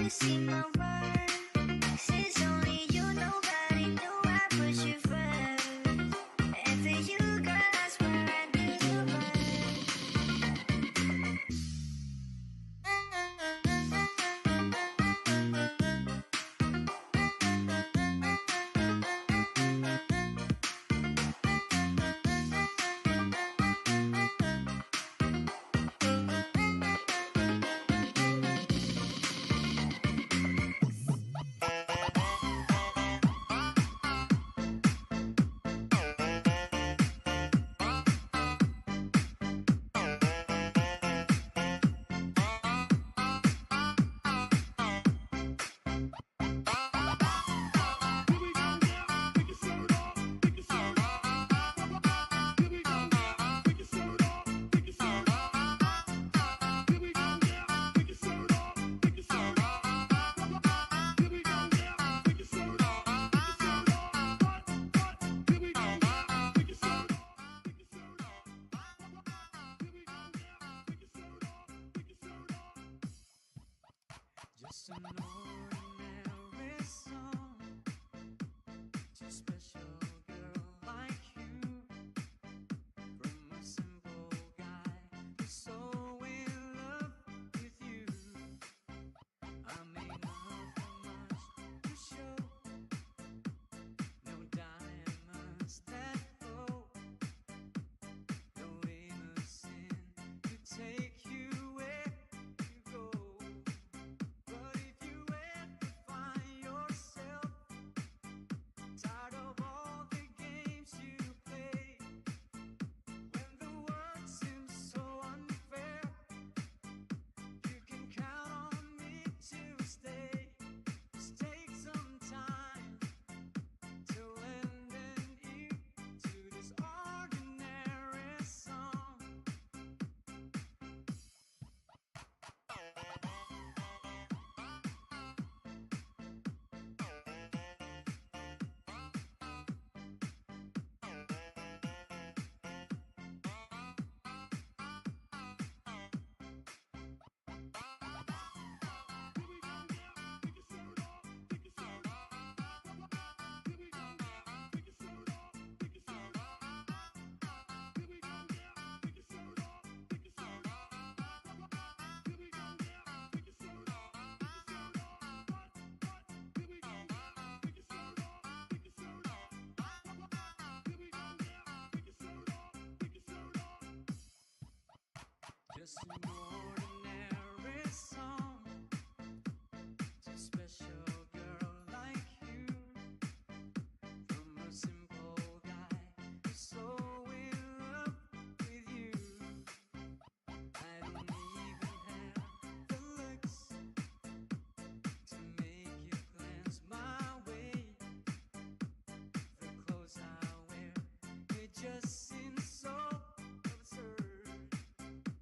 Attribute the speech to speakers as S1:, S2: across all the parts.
S1: you see my worth? Since only you, nobody knew I put you first. And for you, girl, I swear I'd do the
S2: Just an ordinary song to a special girl like you. From a simple guy who's so in love with you. I may not have much to show, no diamonds that glow, no innocent to take you where you go. But if you ever find yourself tired of all the games you play, when the world seems so unfair, you can count on me to stay. Just take some time to lend an ear to this ordinary song. Just an ordinary song to a special girl like you. From a simple guy who's so in love with you. I don't even have the looks to make you glance my way. The clothes I wear, they just seem so absurd.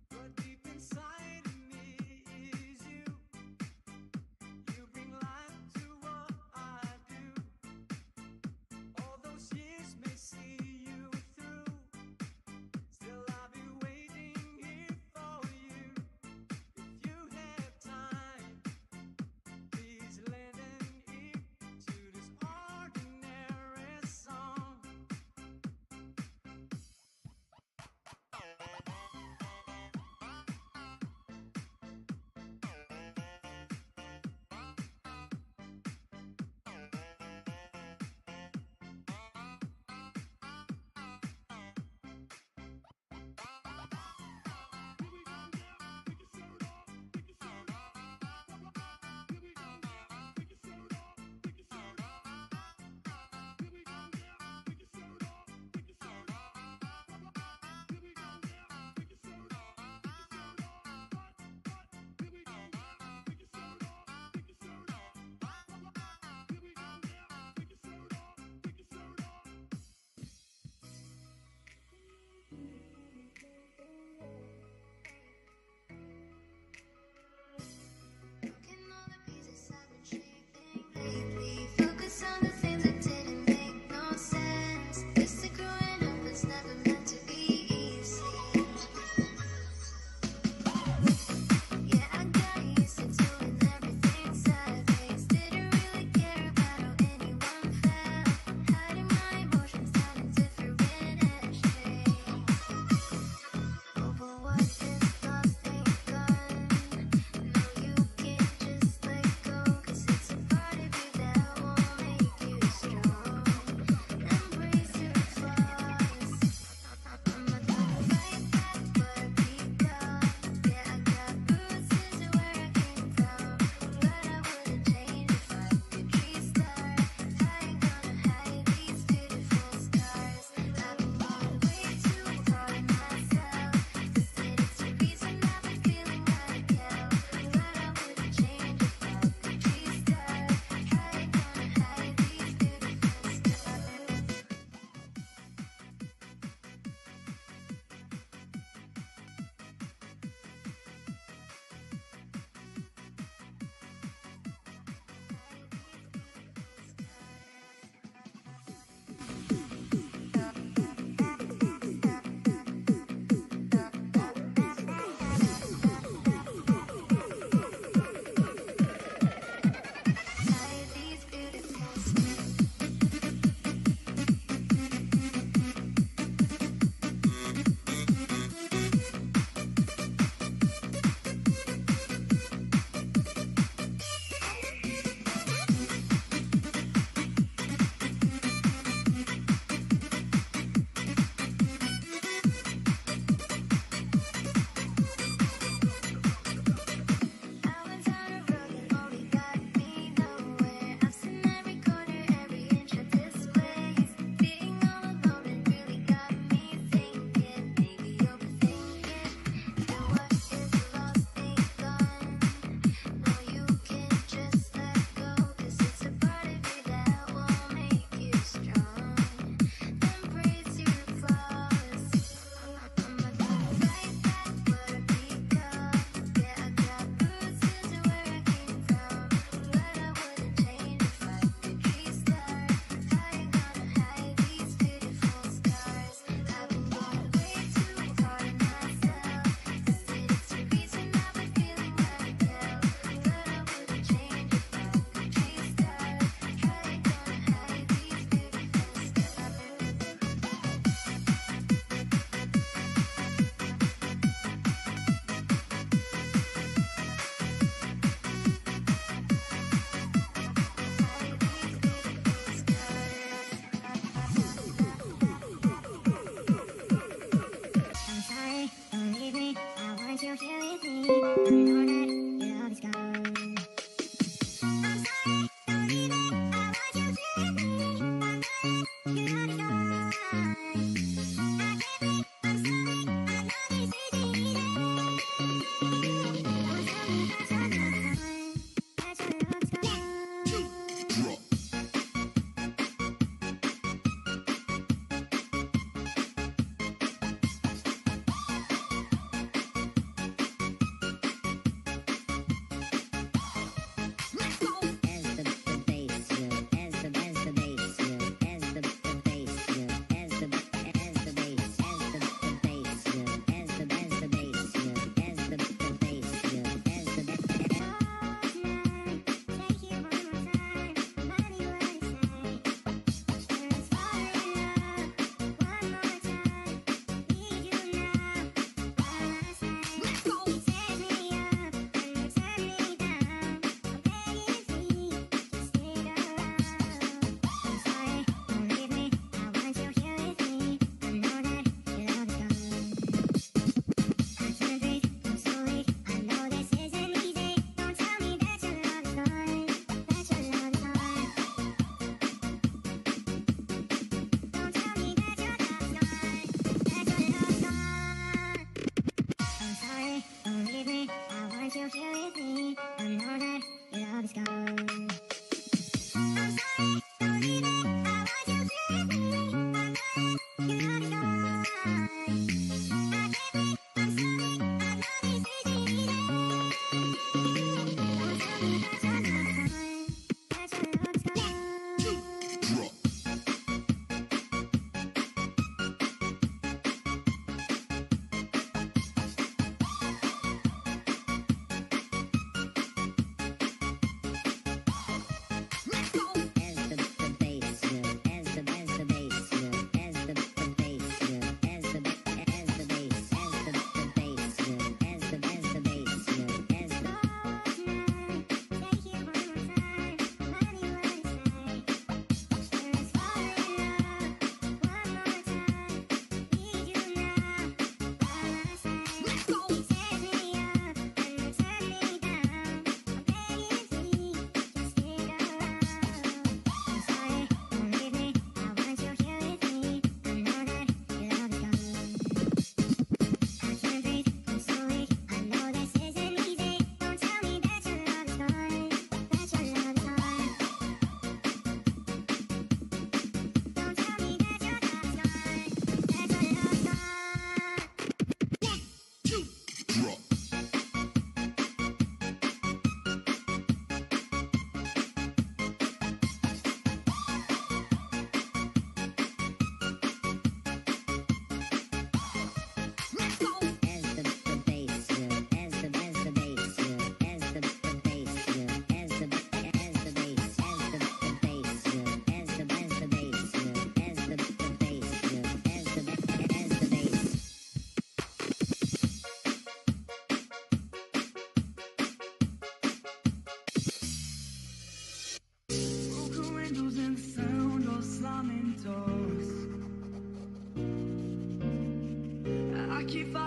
S2: But deep inside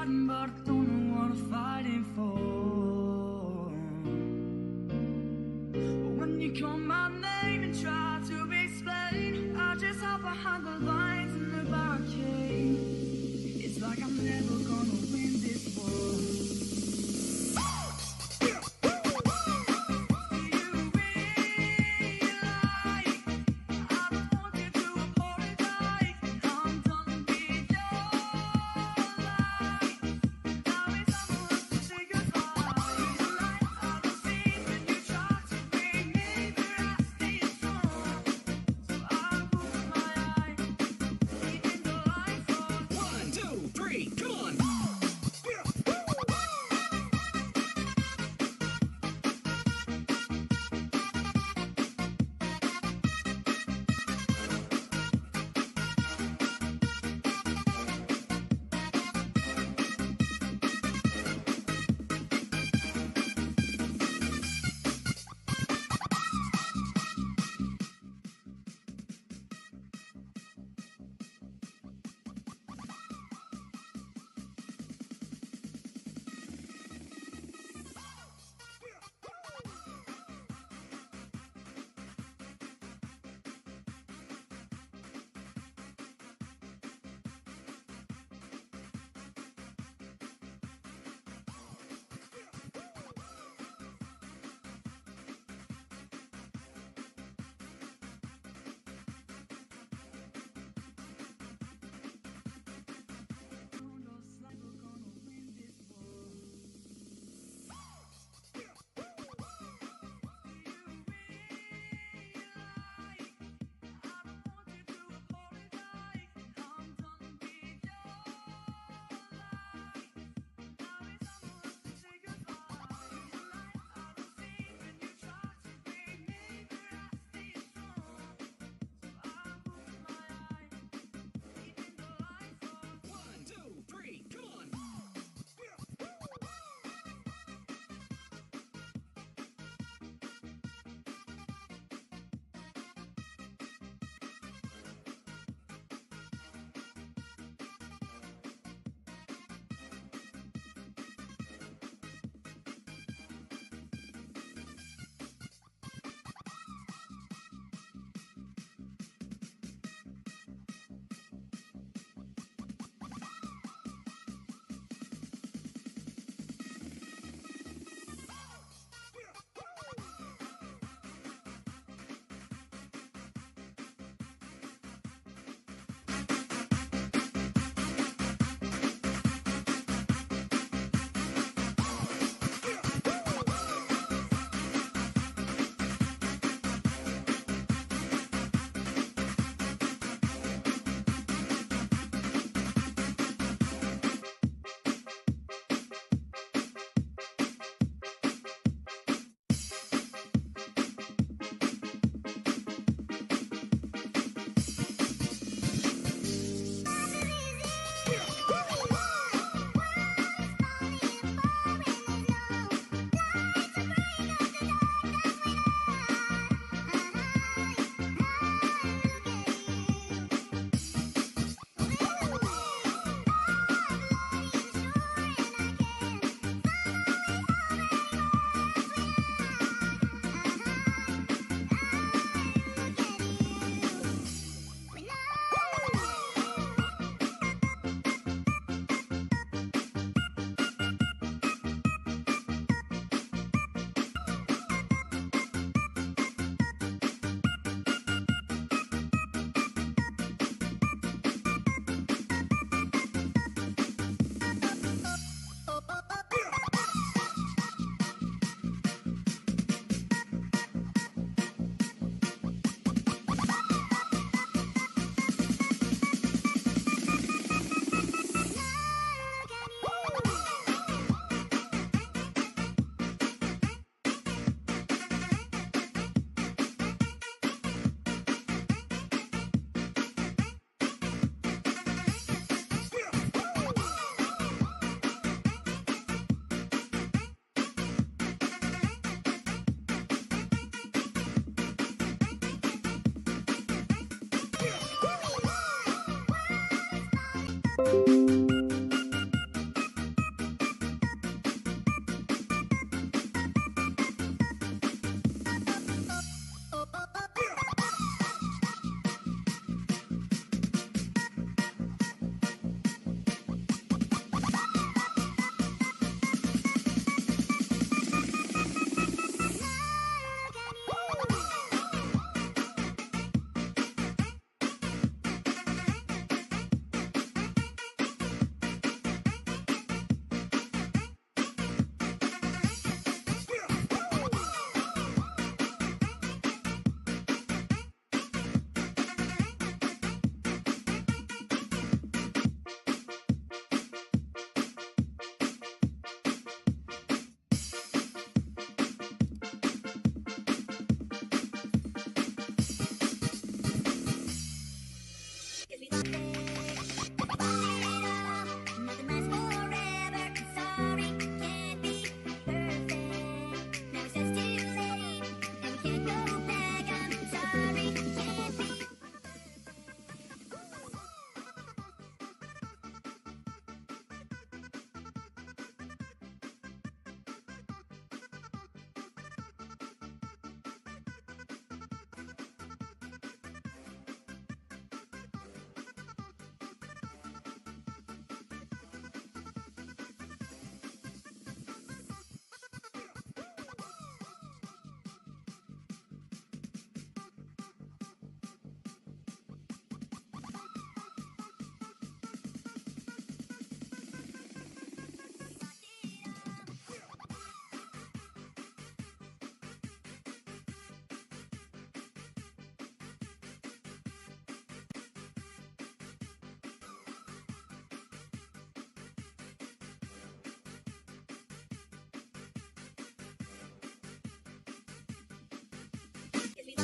S2: fighting, but I don't know what I'm fighting for. But when you call my name and try to explain, I just hide behind the lines in the barricade. It's like I'm never gonna win this war.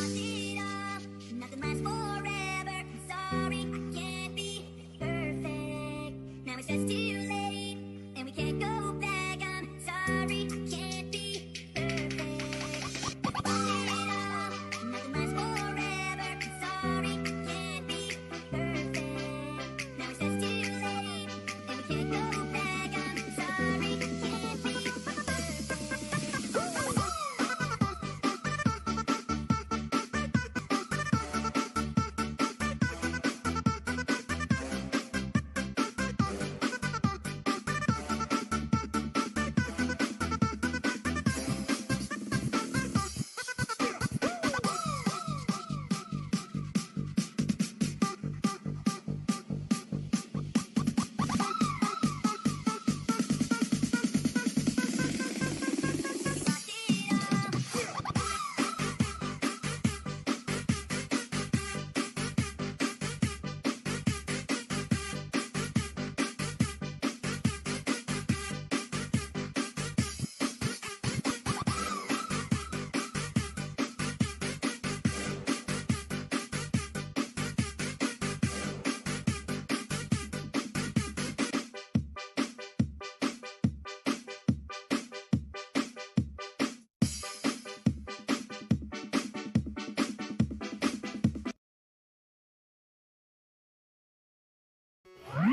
S1: lost it all. Nothing lasts forever. I'm sorry, I can't be perfect. Now it's just too late, and we can't go back. I'm sorry, I can't be perfect. Lost it all. Nothing lasts forever. I'm sorry, I can't be perfect. Now it's just too late, and we can't go back. I'm sorry, I can't be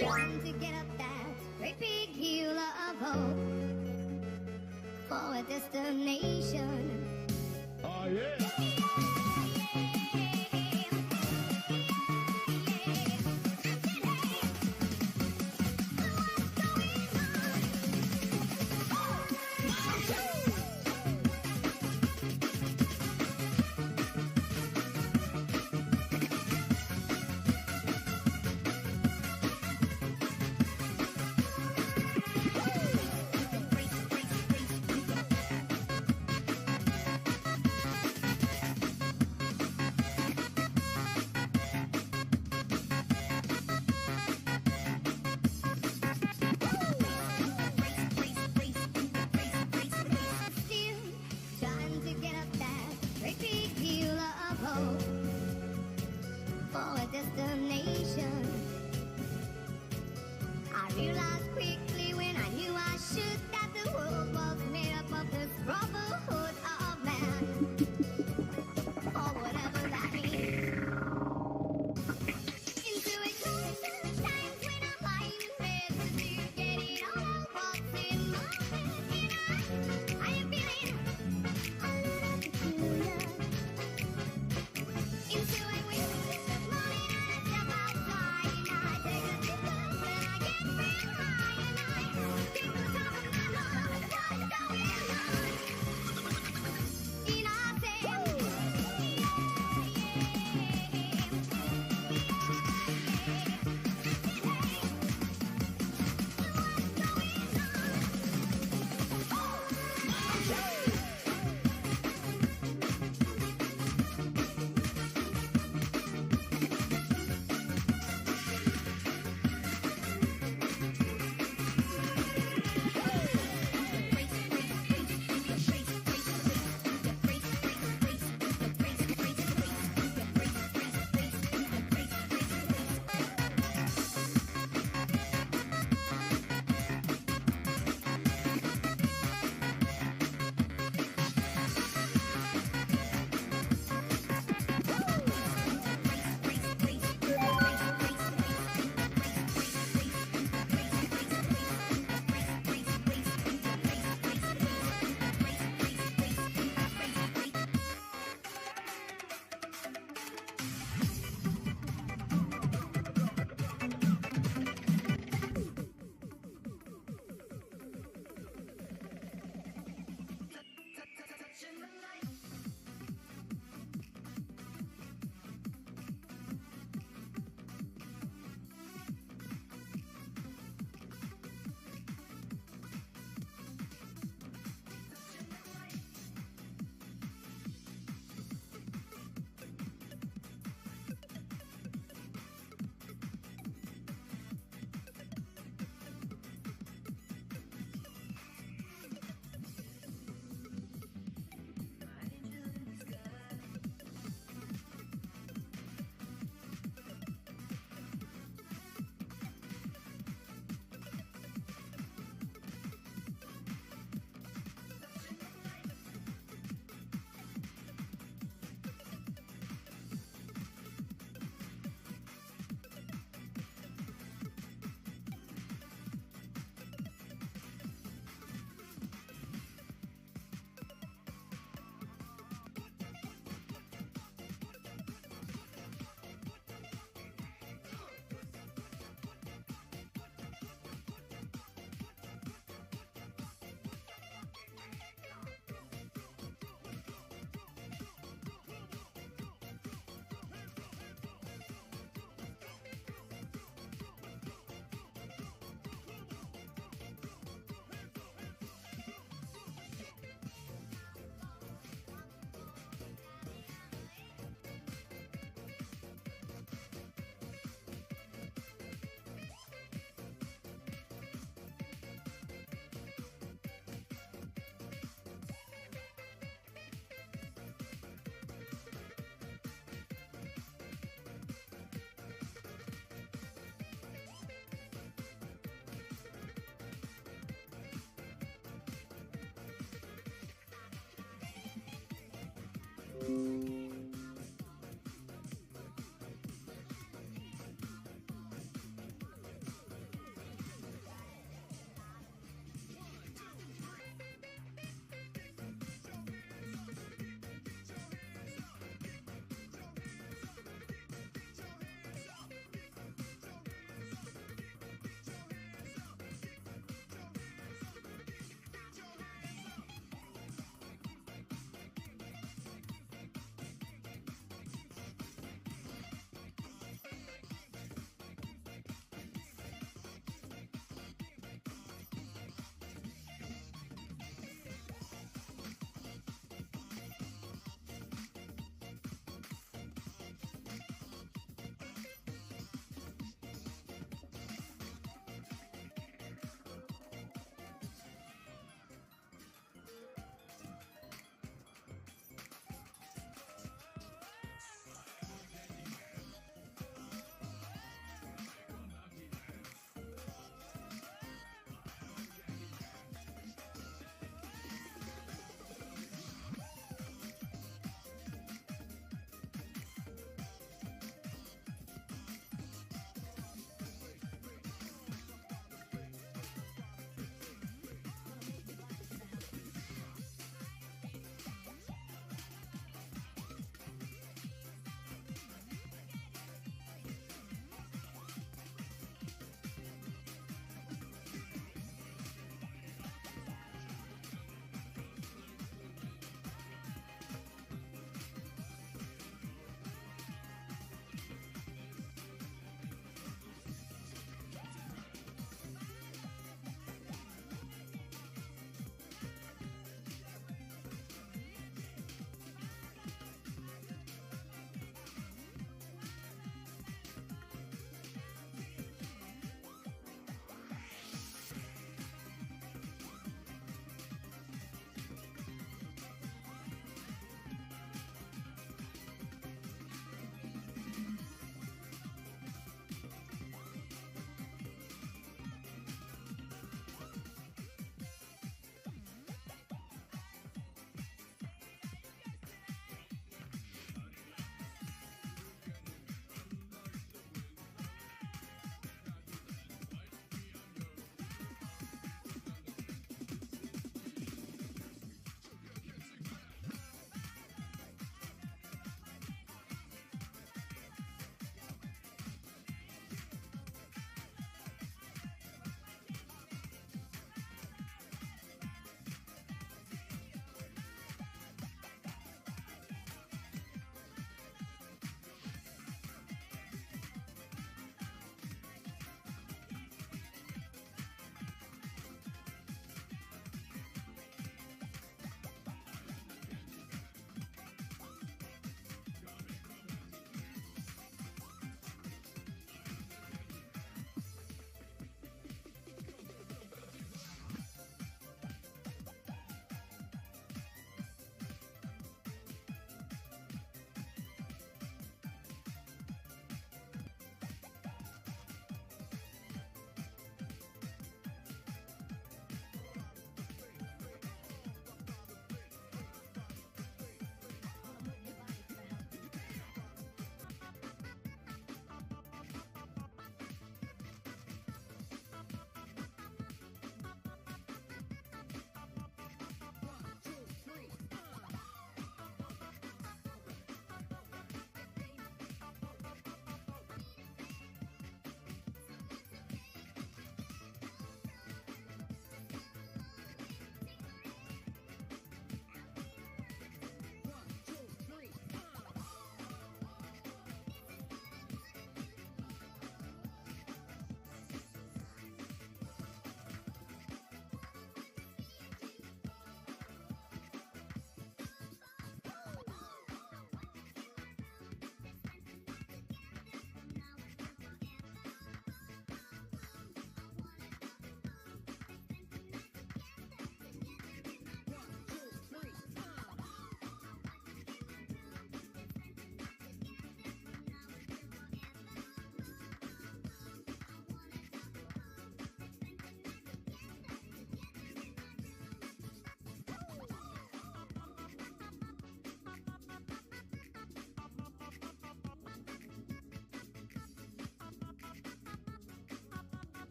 S3: Time to get up that great big hill of hope for a destination.
S4: Oh, yeah.
S3: Still trying to get up that great big hill of hope for a destination. I realized quickly when I knew I should that the world was made up of this brotherhood of man, or whatever that means. Into a closer times when I'm lying in bed to get it all out what's in my head. And I am feeling a little peculiar. Into a winter morning, I step outside and I take a deep breath and I get real high.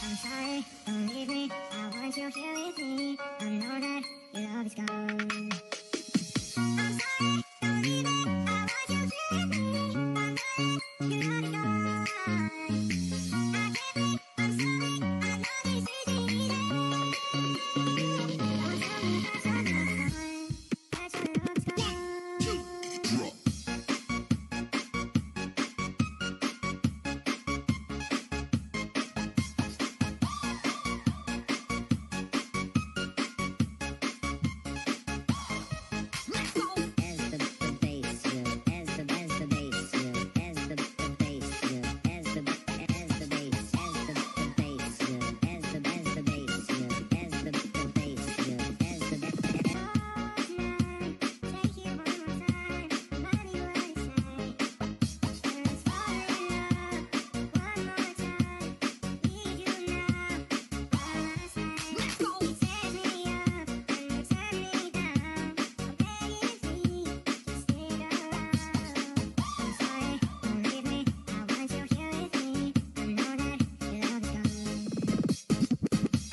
S1: I'm sorry, don't leave me. I want you here with me. I know that your love is gone. I'm sorry, don't leave me. I want you here with me. I know that your love is gone.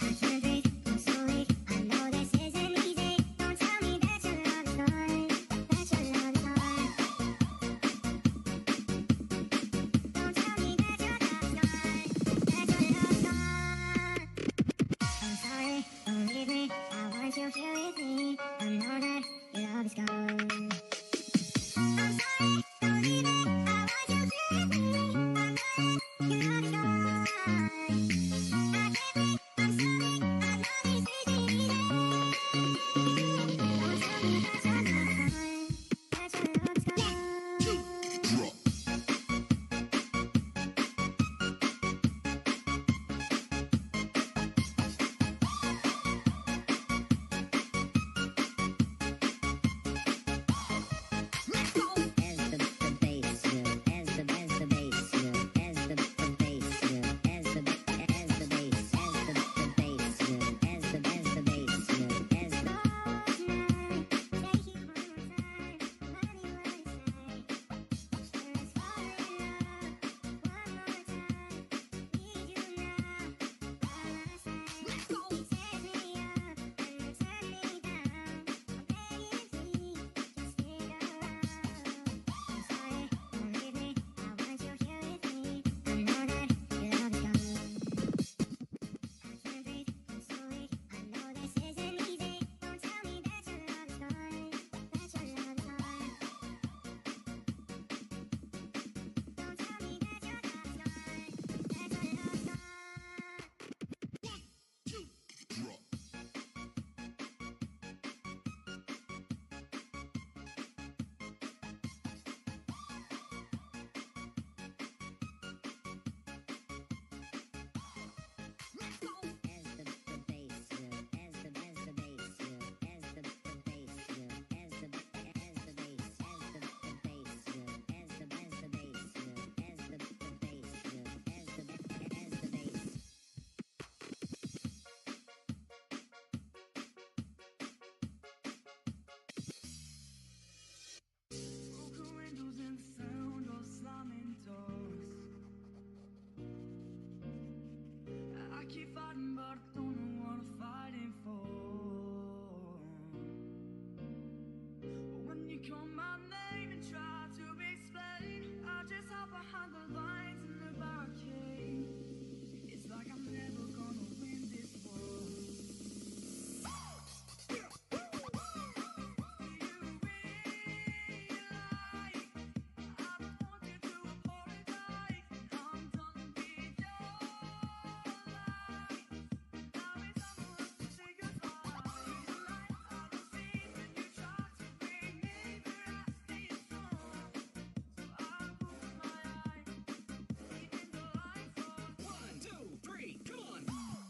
S1: I can't breathe. I'm sorry. I know this isn't easy. Don't tell me that you're gone. That your love is gone.
S2: behind the lines in the barricade. It's like I'm never gonna win this war. Do you realize I don't want you to apologize? I'm done with your lies. Now it's time for us to say goodbye. I don't see when you try to bring me through. I stay strong, so I close my eyes, keeping the lights on.
S4: 1, 2, 3, come on!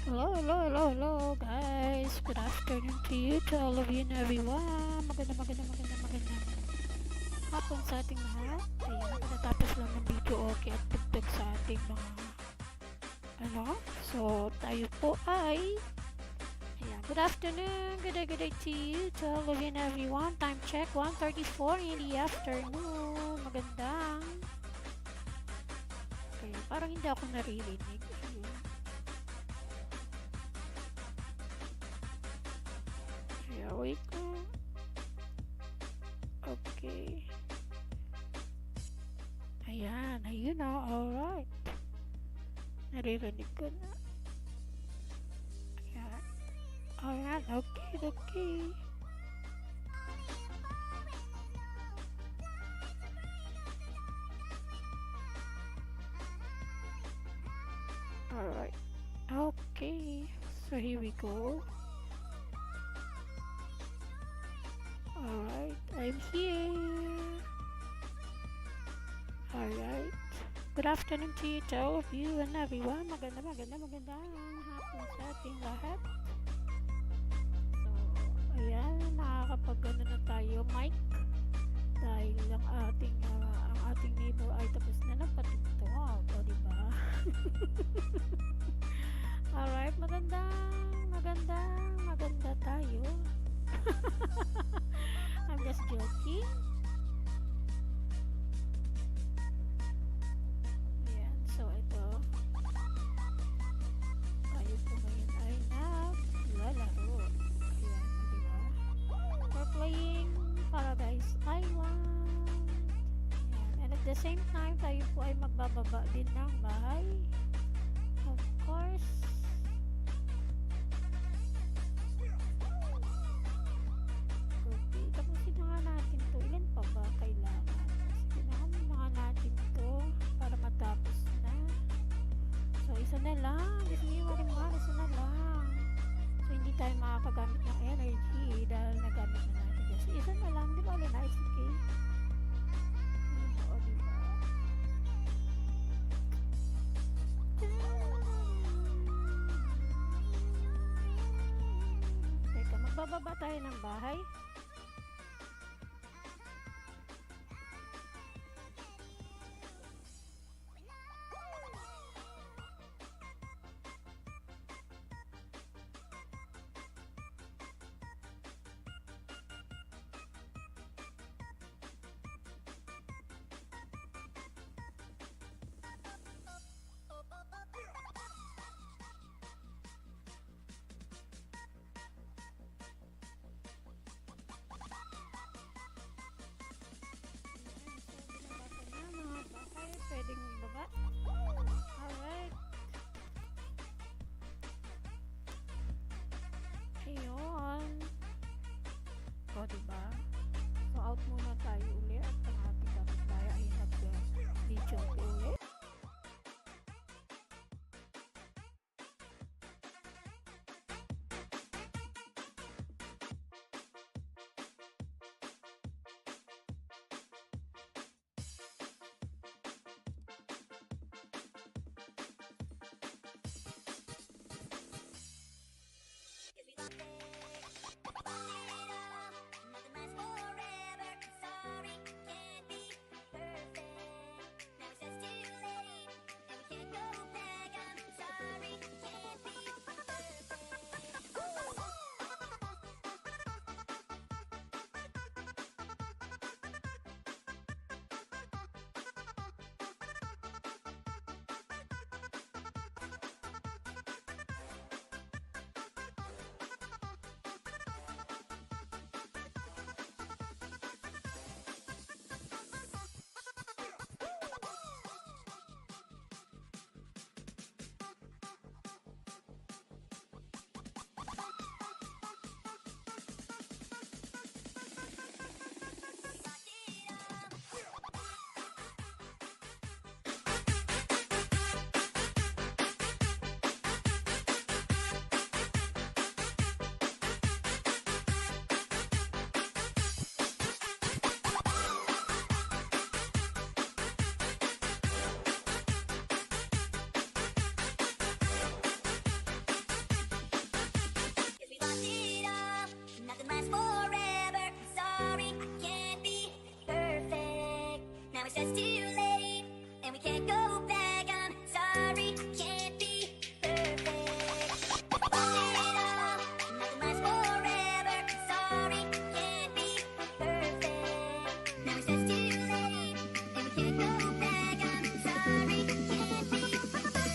S5: Hello, guys. Good afternoon to you, to all of you and everyone. Magandang hapon sa ating lahat. Ayan, pagkatapos lang ng video, okay, at tugtog sa ating mga, so, tayo po ay, ayan, good afternoon, good day to you, to all of you and everyone. Time check, 1:34 in the afternoon. Magandang, okay, parang hindi ako naririnig. Ayun. Wait ko. Okay. Ayan, ayun na. Alright. Naririnig ko na. Ayan. Alright, okay. Alright. Okay. So here we go. Alright, I'm here. Alright. Good afternoon to you, to all of you and everyone. Magandang hapon sa ating lahat. So, ayan, nakakapag-ano na tayo, mic. Dahil ang ating neighbor ay tapos na ng patugtog. O, diba? Alright, maganda tayo. I'm just joking. Ayan, so ito. Tayo po ngayon ay naglalaro. Ayan, diba? We're playing Paradise Island. Ayan, and at the same time, tayo po ay magbababa din ng bahay. Of course. Tapusin na nga natin to. Ilan pa ba kailangan? Sige na nga natin to para matapos na. So, isa na lang. Isa na lang. So, hindi tayo makakagamit ng energy dahil nagamit na natin. Kasi isa na lang. Di ba? Nice, okay? O, diba? Bababa tayo ng bahay. Pwedeng baba. Alright. Ayun. O, diba? So, out muna tayo uli at ang ating kapitbahay ay nag-video uli.
S1: Nothing lasts forever. Sorry, can't be perfect. Now it's just too late, and we can't go back. I'm sorry, can't be perfect. Nothing lasts forever. Sorry, I can't be perfect. Now it's just too late, and we can't go back. I'm sorry, I can't be perfect. Nothing lasts forever. Sorry, I can't be perfect. Now it's just too late, and we can't go back. I'm sorry, I can't be perfect.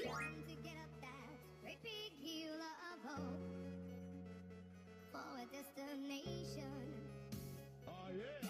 S3: Trying to get up that great big hill of hope for a destination.
S4: Oh, yeah.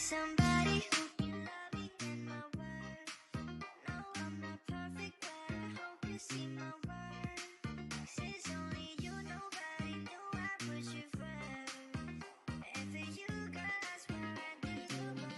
S1: somebody who can love me and my worth. No, I'm not perfect, but I hope you see my worth. 'Cause it's only you, nobody knew I put you first. And for you, girl, that's where I do the work.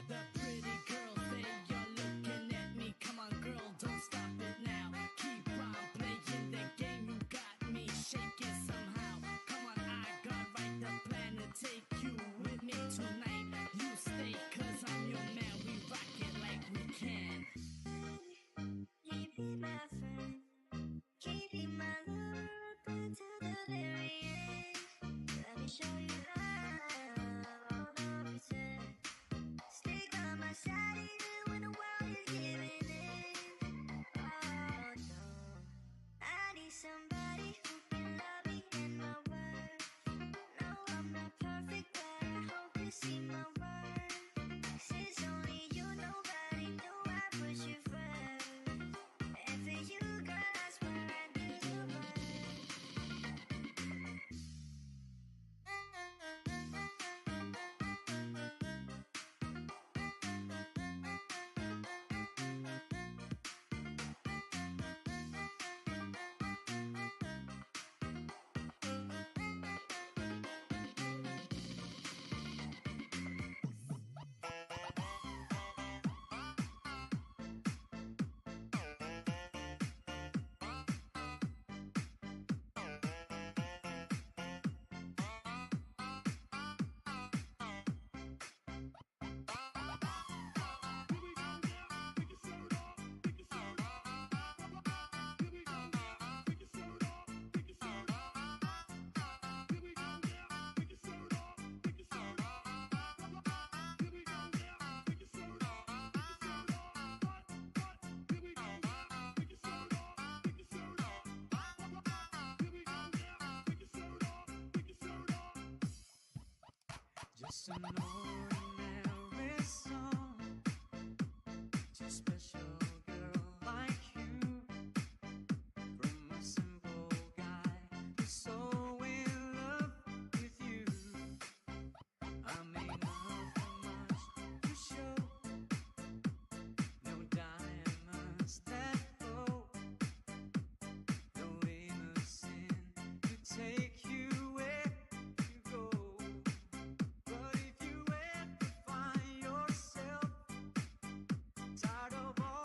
S2: The pretty girl say you're looking at me. Come on, girl, don't stop it now. Keep on playing the game. You got me shaking somehow. Come on, I got right the plan to take you with me tonight. You stay, 'cause I'm your man. We rock it like we can.
S1: You be my friend, keep you my lover up until the very end. Let me show you love, all the pretend. Stick by my side even when the world is giving in. Oh no, I need somebody who can love me and my worth. No, I'm not perfect, but I hope you see my worth. 'Cause it's only you, nobody knew I put you first. And for you, girl, that's where I do the work.
S2: Just an ordinary song to a special girl like you. From a simple guy who's so in love with you. I may not have much to show, no diamonds that glow, no limousine to take you where you go. But if you ever find yourself tired of all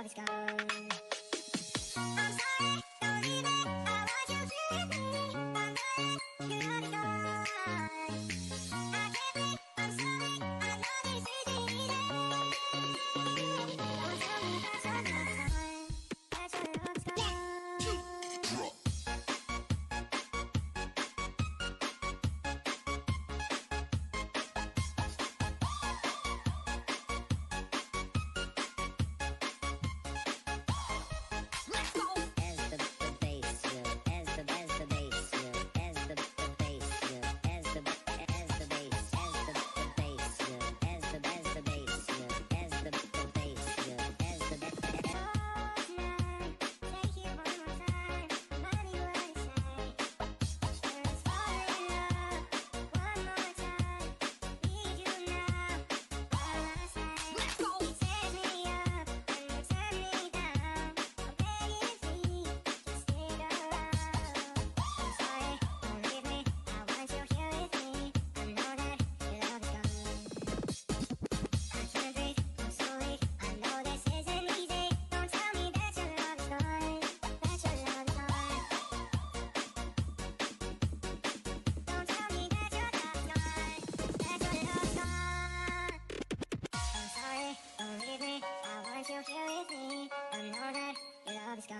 S1: love is gone. I'm sorry, don't leave it. I want you here with me. I'm sorry, your love is gone.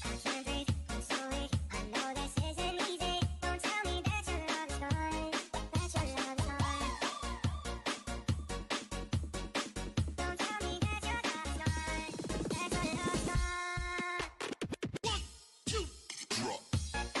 S1: I can't breathe. I'm sorry, I know this isn't easy. Don't tell me that you're not fine. That your love is gone.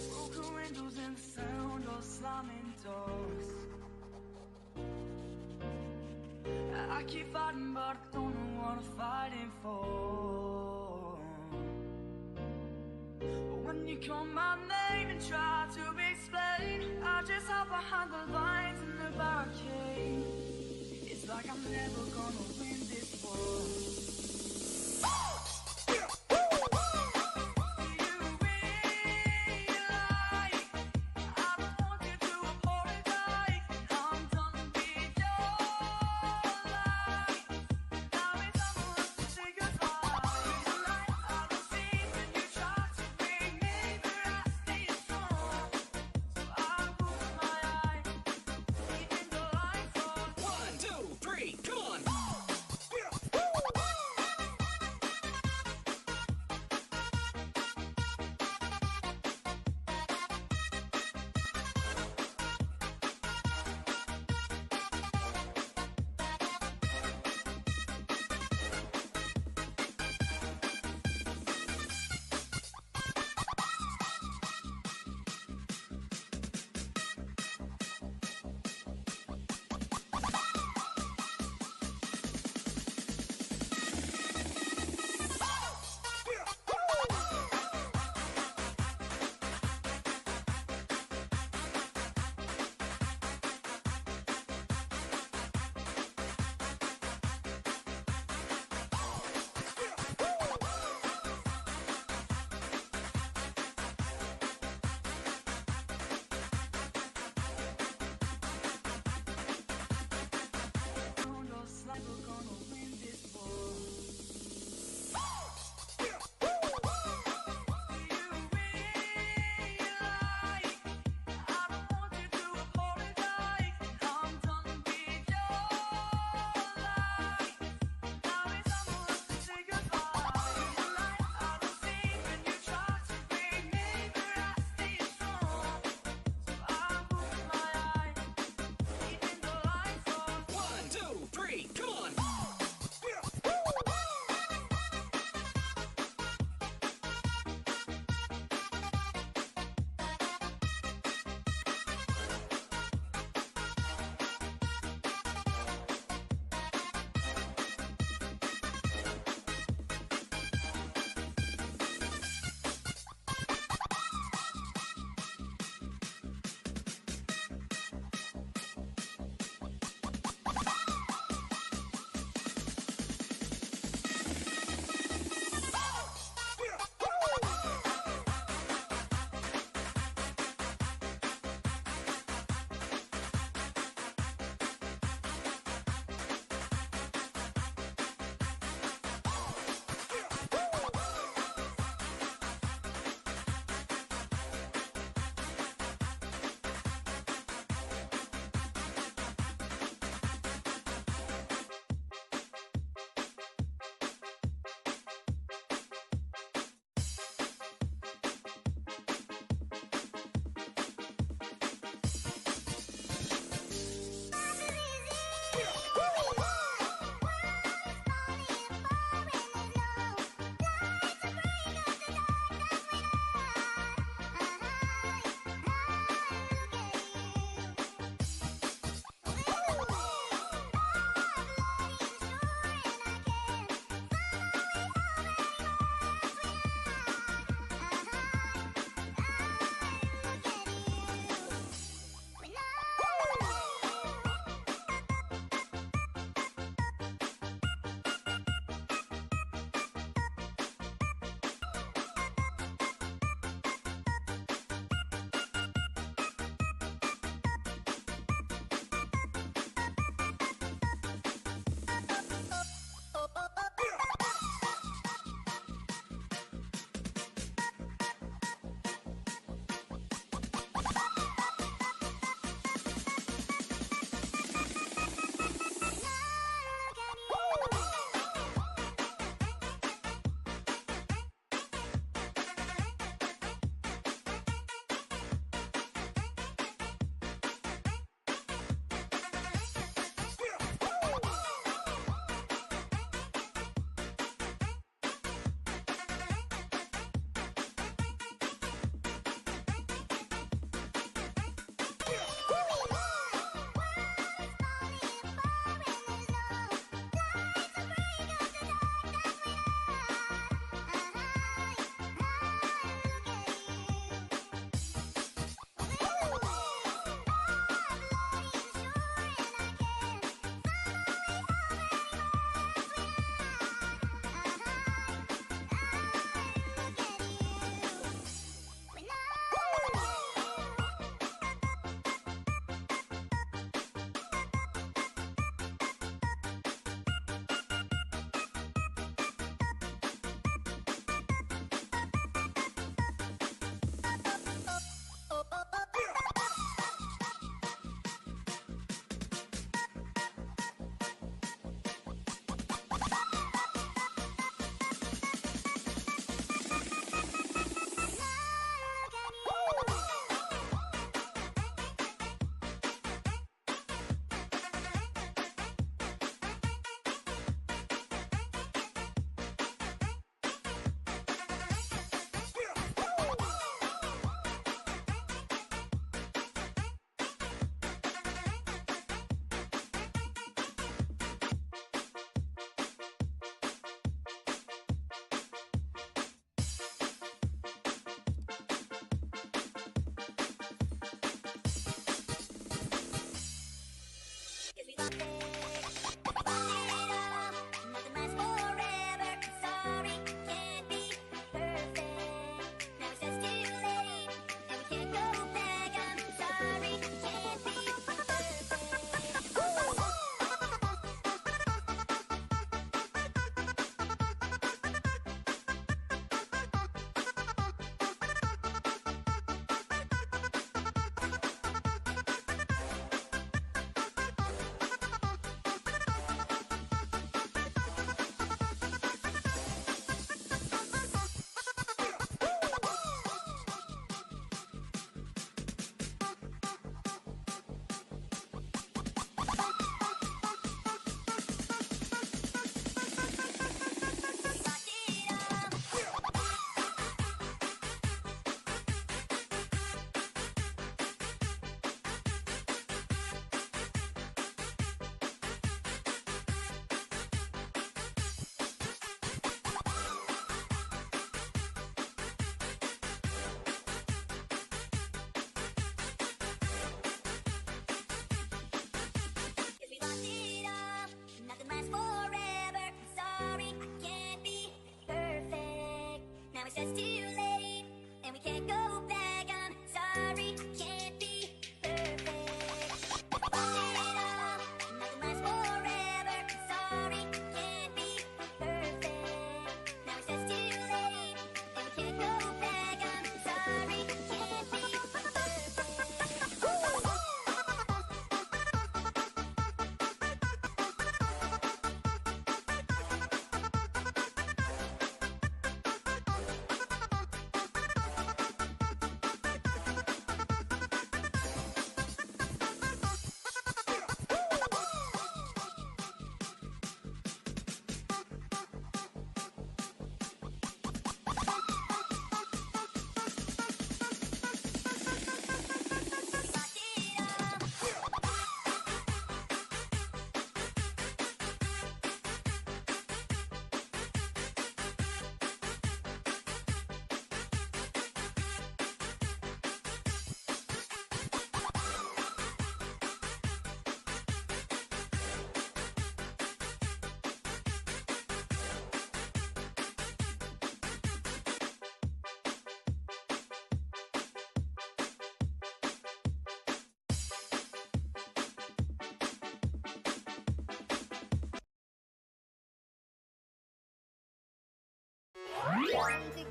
S2: Broken windows and the sound of slamming doors. I keep fighting, but I don't know what I'm fighting for. But when you call my name and try to explain, I just hide behind the lines in the barricade. It's like I'm never gonna win this war.
S6: One, two, three, come on!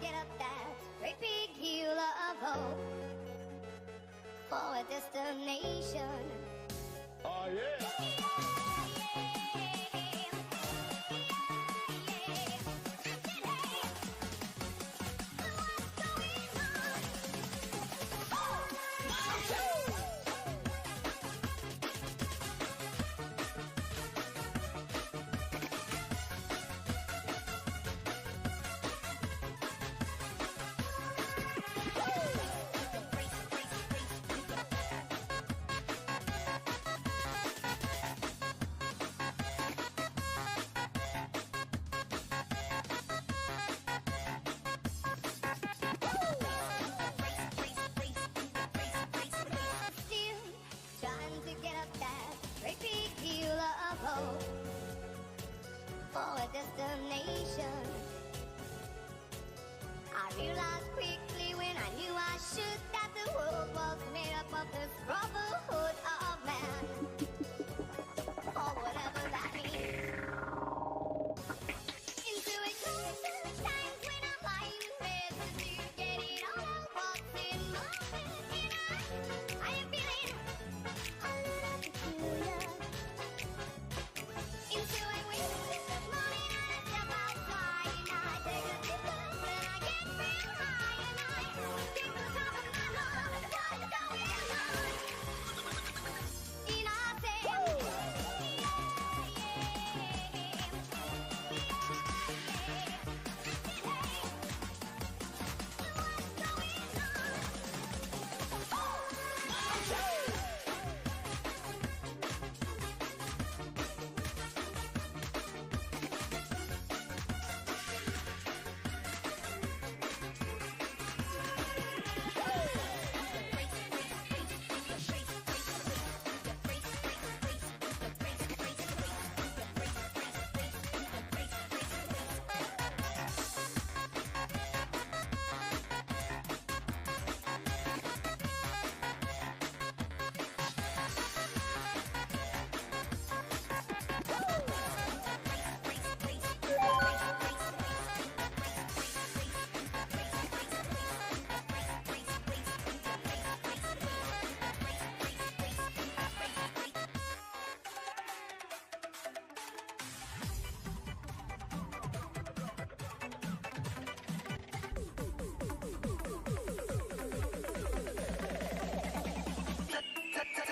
S3: get up that great big hill of hope for a destination.
S4: Oh yeah.
S3: Still trying to get up that great big hill of hope for a destination. I realized quickly when I knew I should that the world was made up of this brotherhood of man, or whatever that means. Into a closer times when I'm lying in bed to get it all out what's in my head, and I am feeling a little peculiar. Into a winter this morning and I step outside and I take a deep breath and I get real high and I think the top of my lungs what's going on. And I say,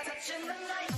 S3: touching the light.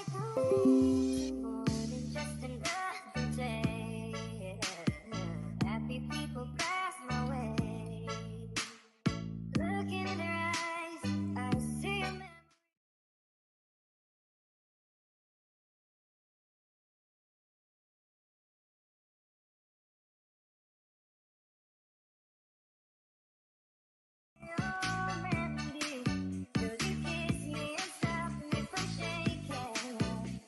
S1: More than just another day. Happy people pass my way. Looking in their eyes, I see a memory. Remedy. Will you kiss me and stop me from shaking?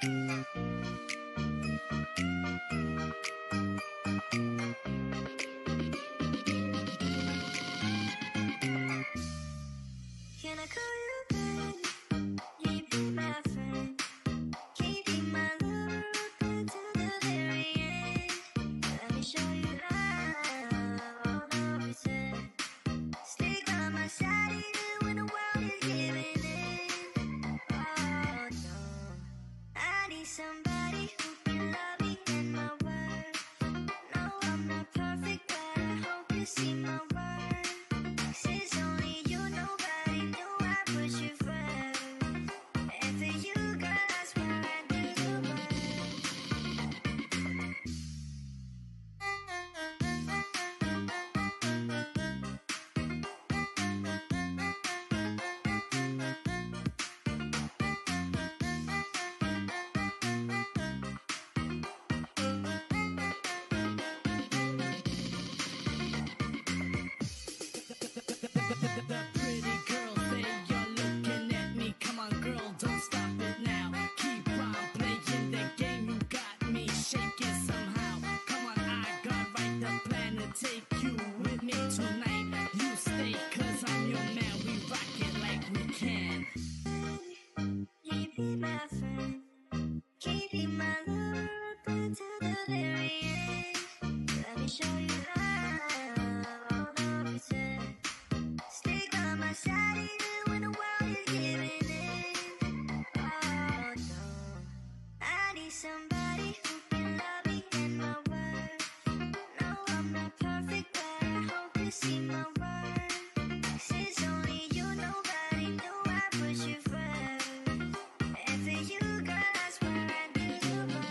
S1: Can I call you back? Can you be my friend? Can you be my lover open to the very end? Let me show you love, all the reason. Stick by my side even when the world is giving in. Oh no, I need somebody who can love me and my worth. No, I'm not perfect, but I hope you see my worth. 'Cause it's only you, nobody knew I put you first. And for you, girl, I swear I'd do the world.
S2: The pretty girl say you're looking at me. Come on, girl, don't stop it now. Keep on playing the game. You got me shaking somehow. Come on, I got right the plan to take you with me tonight. You stay, 'cause I'm your man. We rock it like we can.
S1: Can you be my friend? Can you be my lover up until the very end? Let me show you love, all the reason. Stick by my side even when the world is giving in. Oh no, I need somebody who can love me and my worth. No, I'm not perfect, but I hope you see my worth. 'Cause it's only you, nobody knew I put you first. And for you, girl, I swear I'd do the world.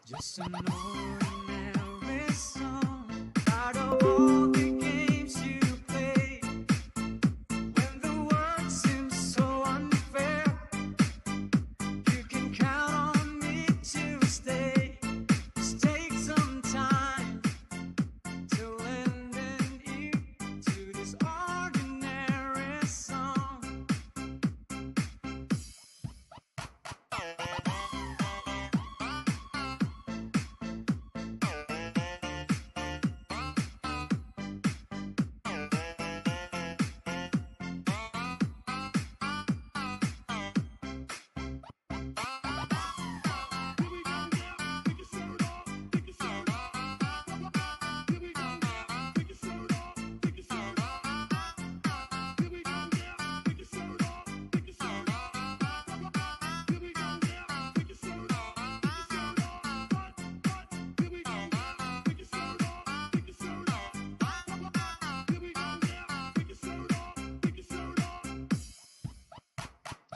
S2: Just an ordinary song out of all the games you play. When the world seems so unfair, you can count on me to stay. Just take some time to lend an ear to this ordinary song.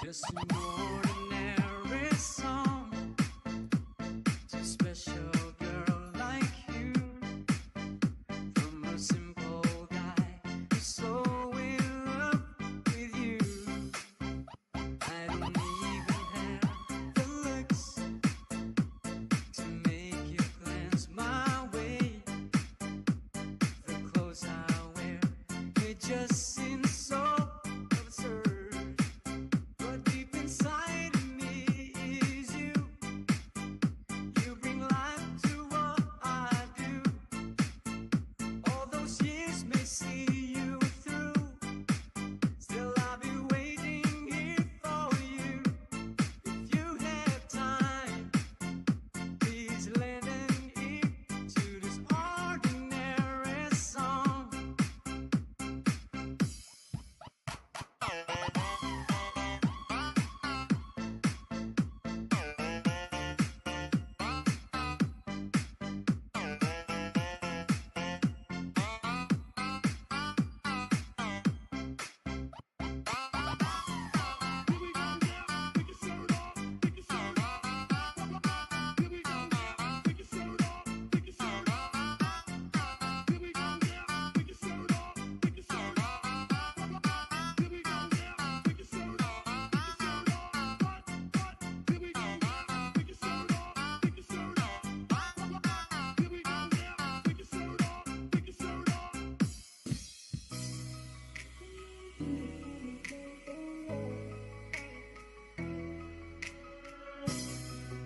S2: Just an ordinary song to a special girl like you. From a simple guy who's so in love with you. I don't even have the looks to make you glance my way. The clothes I wear, they just seem so absurd. But deep inside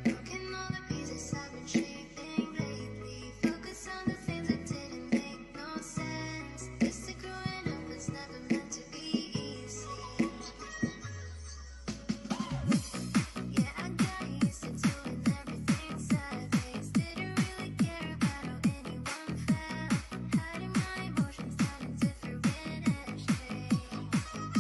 S3: Broken all the pieces I've been shaping lately. Focus on the things that didn't make no sense. Guess that growing up was never meant to be easy. Yeah, I got used to doing everything sideways. Didn't really care about how anyone felt. Hiding my emotions down in different ashtrays.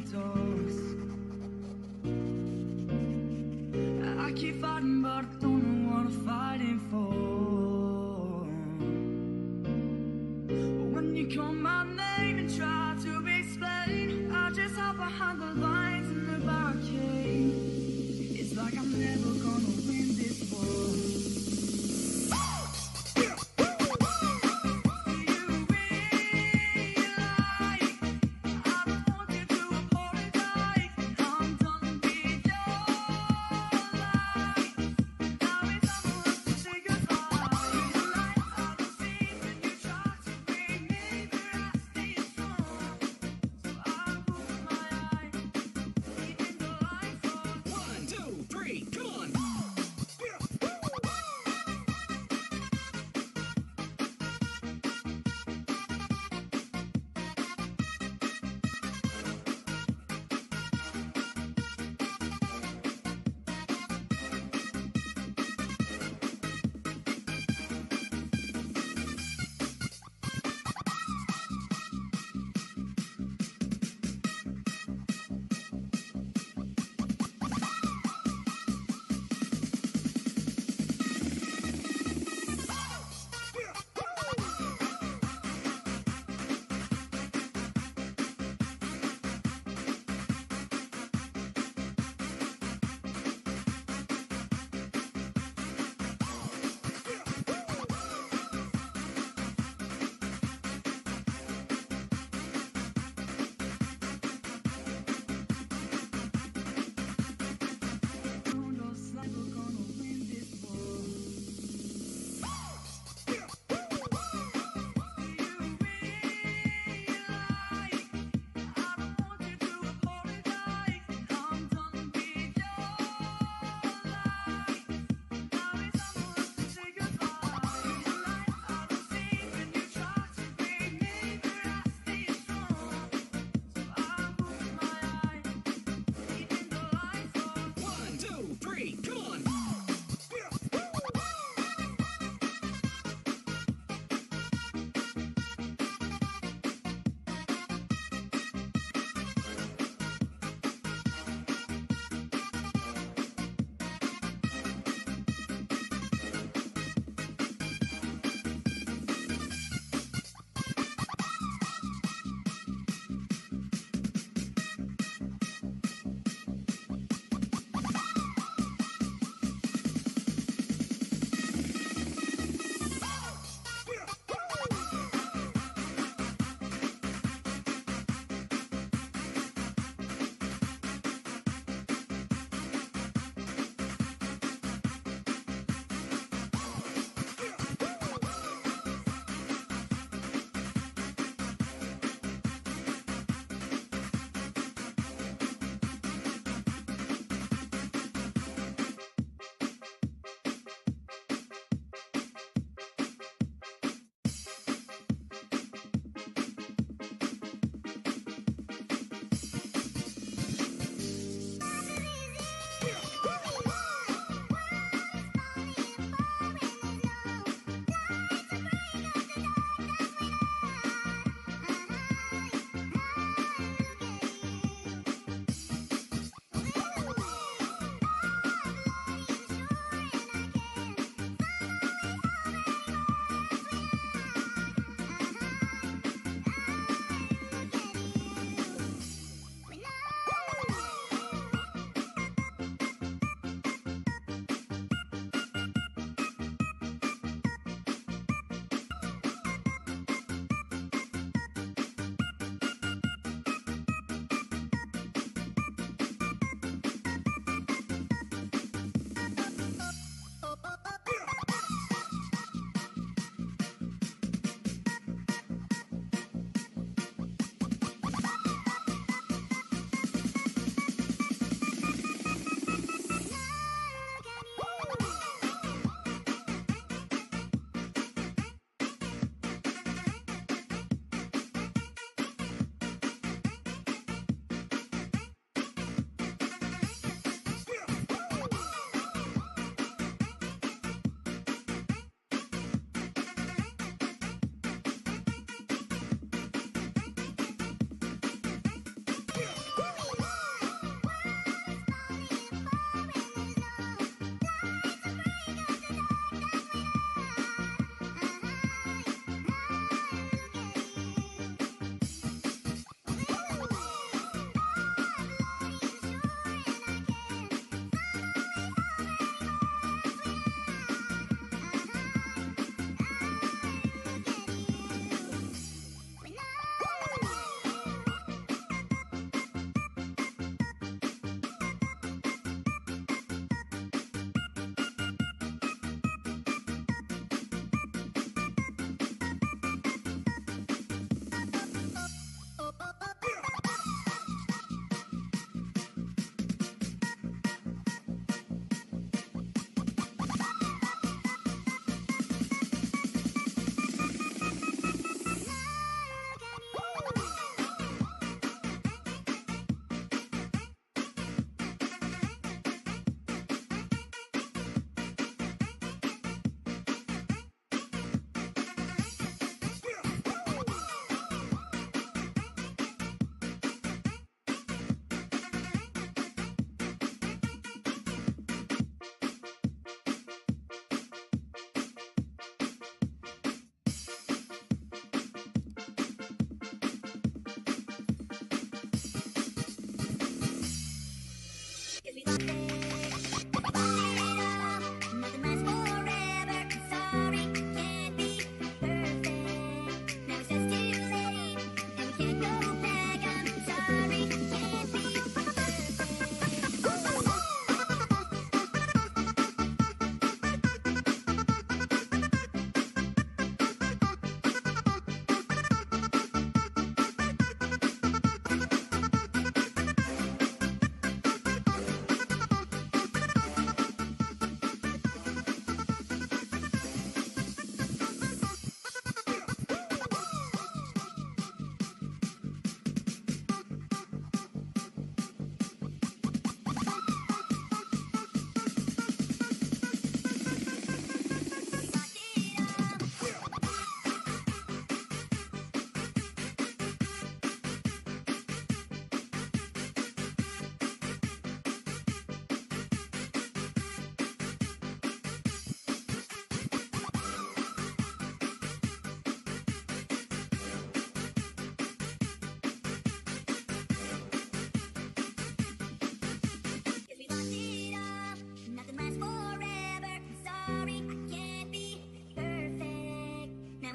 S2: juntos. I keep fighting, but I don't know what I'm fighting for. When you call my name and try to explain, I just hide behind the lines in the barricade. It's like I'm never gonna win this war.
S6: One, two, three, come on.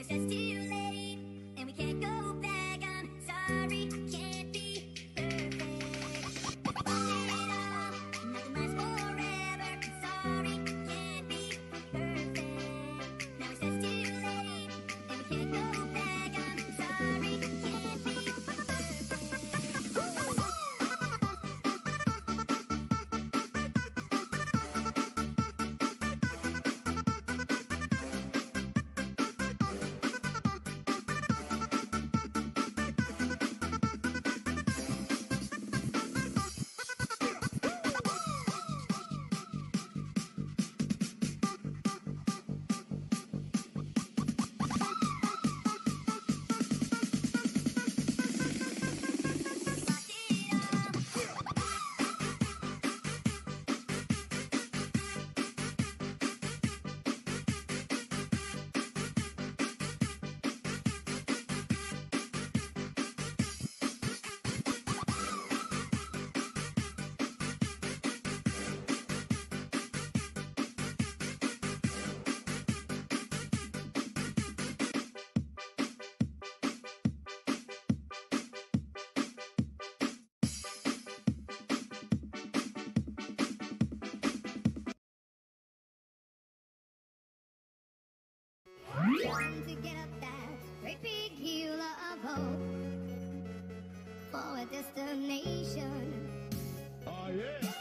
S1: it's just too late, and we can't go back. I'm sorry, I can't be perfect. Watch it all, nothing lasts forever. I'm sorry, I can't be perfect. Now it's just too late, and we can't go back. I'm sorry, I can't be
S3: Trying to get up that great big hill of hope for a destination.
S4: Oh yeah.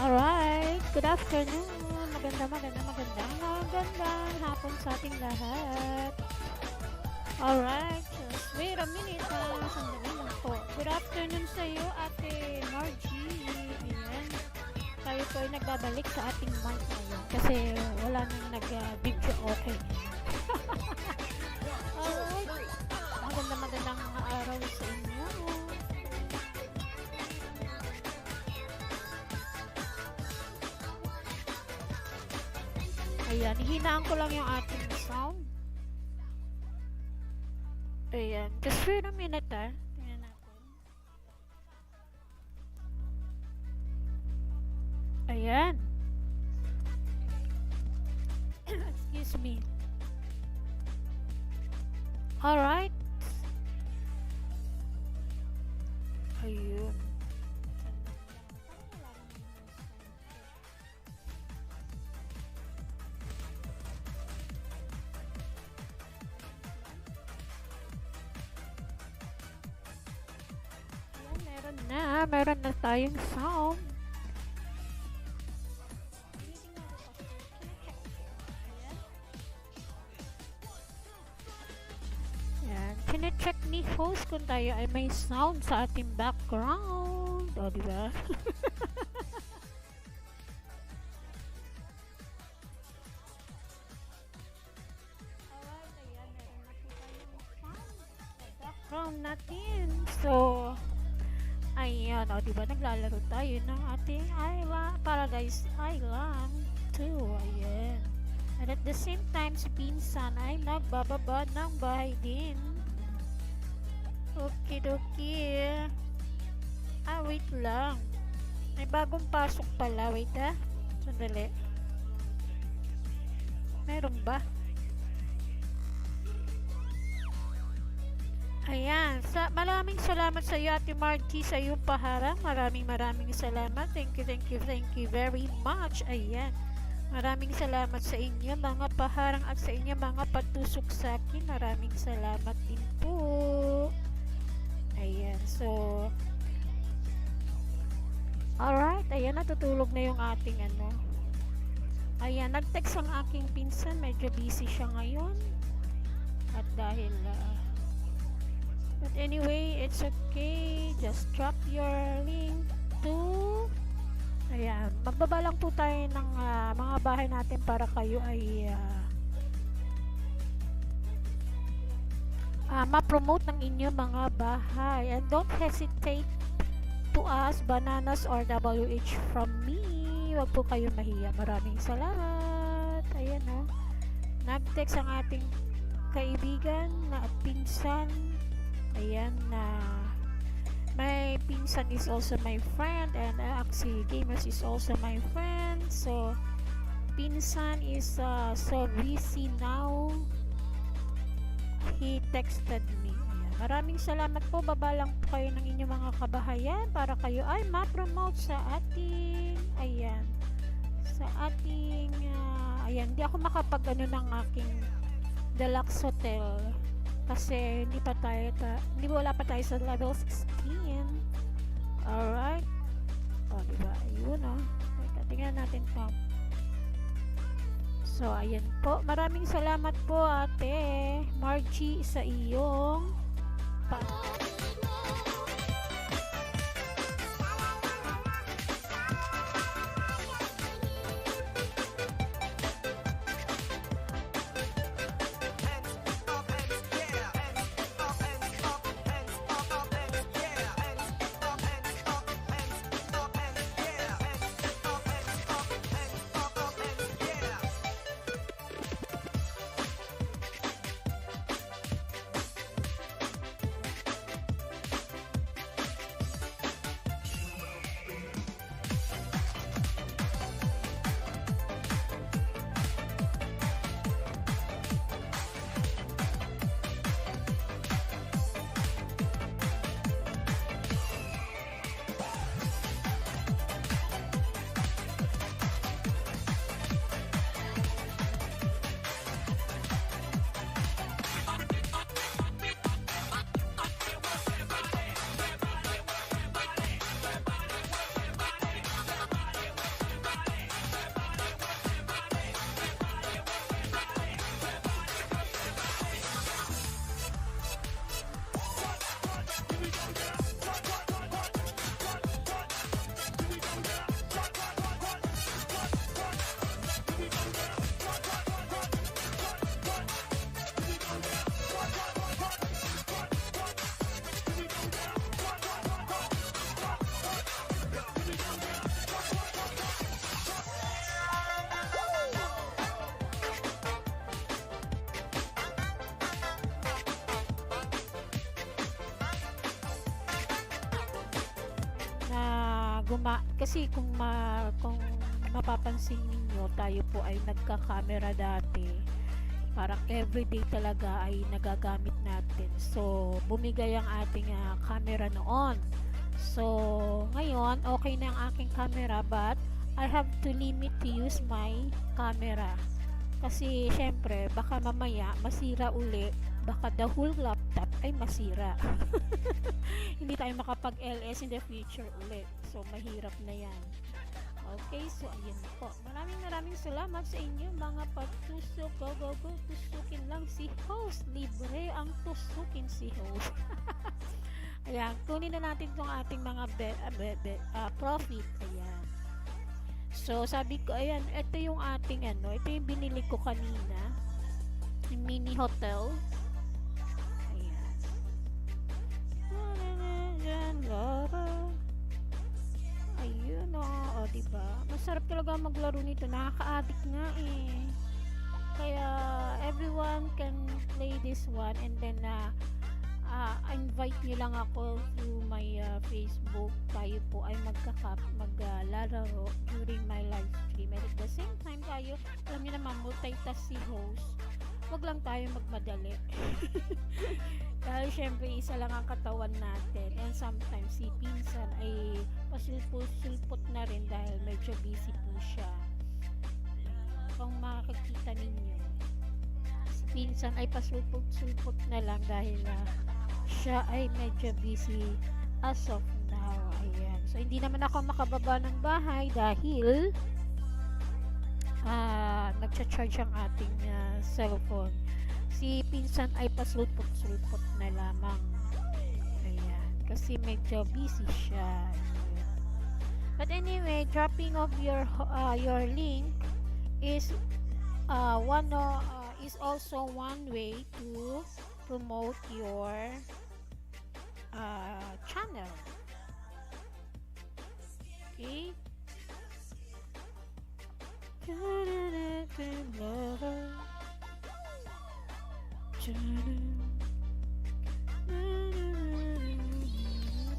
S5: Alright, good afternoon. Magandang hapon sa ating lahat. Alright, just wait a minute ha. Sandali lang po. Good afternoon sa iyo, Ate Margie. Ayan. Tayo po ay nagbabalik sa ating mic ngayon kasi wala nang nag-video okay. Alright, magandang araw sa inyo. Ayan, hihinaan ko lang yung ating sound. Ayan, just wait a minute ha. Tingnan natin. Ayan. Excuse me. Alright. Ayun. Meron na tayong sound. Yan. Chine-check ni host kung tayo ay may sound sa ating background. O, diba? Alright, ayan. Meron na po tayong sound sa background natin. So, ayan, o diba naglalaro tayo ng ating Paradise Island 2, ayan. And at the same time, si Pinsan ay nagbababa ng bahay din. Okay. Wait lang. May bagong pasok pala, wait sandali. Meron ba? Ayan, maraming salamat sa iyo, Ate Margie, sa iyong paharang. Maraming salamat. Thank you very much. Ayan, maraming salamat sa inyo mga paharang at sa inyo mga patusok sa akin. Maraming salamat din po. Ayan, so alright, ayan, natutulog na yung ating ayan, nag-text ang aking pinsan. Medyo busy siya ngayon. At dahil but anyway, it's okay. Just drop your link to... Ayan, magbaba lang po tayo ng mga bahay natin para kayo ay ma-promote ng inyong mga bahay. And don't hesitate to ask bananas or WH from me. Huwag po kayo mahiya. Maraming salamat. Ayan o. Nag-text ang ating kaibigan na pinsan. Ayan na my pinsan is also my friend, and Axie Gamers is also my friend. So pinsan is so busy now. He texted me. Ayan. Maraming salamat po. Baba lang po kayo ng inyong mga kabahayan para kayo ay ma-promote sa ating ayan, hindi ako makapag ng aking deluxe hotel kasi wala pa tayo sa level 16. Alright, diba, ayun tingnan natin pa. So, ayan po. Maraming salamat po, Ate Margie, sa iyong kasi kung mapapansin ninyo, tayo po ay nagka-camera dati. Parang everyday talaga ay nagagamit natin. So, bumigay ang ating camera noon. So, ngayon, okay na ang aking camera, but I have to limit to use my camera. Kasi, syempre, baka mamaya masira uli. Baka the whole laptop ay masira. Hindi tayo makapag-LS in the future ulit. So, mahirap na yan. Okay, so ayan po. Maraming salamat sa inyo mga pagtusok. Go. Tusukin lang si host. Libre ang tusukin si host. Ayan, kunin na natin itong ating mga profit. Ayan. So, sabi ko, ayan, ito yung ating ito yung binili ko kanina. Yung mini hotel. Ayan. Ayun o, diba? Masarap talaga maglaro nito. Nakaka-addict nga eh. Kaya, everyone can play this one and then, invite nyo lang ako to my Facebook. Tayo po ay maglalaro during my live stream. And at the same time tayo, alam nyo naman, multitask si host. Wag lang tayo magmadali. Dahil syempre isa lang ang katawan natin, and sometimes si pinsan ay pasulpot na rin dahil medyo busy po siya. Kung makakita ninyo, si pinsan ay pasulpot na lang dahil siya ay medyo busy as of now. Ayan. So hindi naman ako makababa ng bahay dahil nagcha-charge ang ating cellphone. Si pinsan ay pasulpot na lamang. Ayan. Kasi medyo busy siya. Ayan. But anyway, dropping of your link is is also one way to promote your channel. Okay.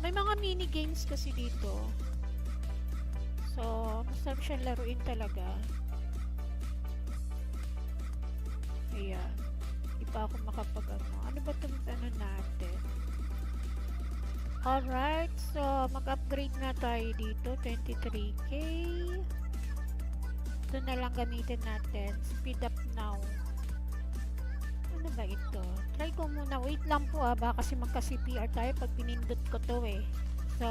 S5: May mga mini games kasi dito. So, masarap siyang laruin talaga. Ayan. Di pa ako ano ba itong natin? Alright. So, mag-upgrade na tayo dito. 23k. Ito na lang gamitin natin. Speed up now. Ano ba ito? Try ko muna. Wait lang po baka kasi magka-CPR tayo pag pinindot ko to eh. So,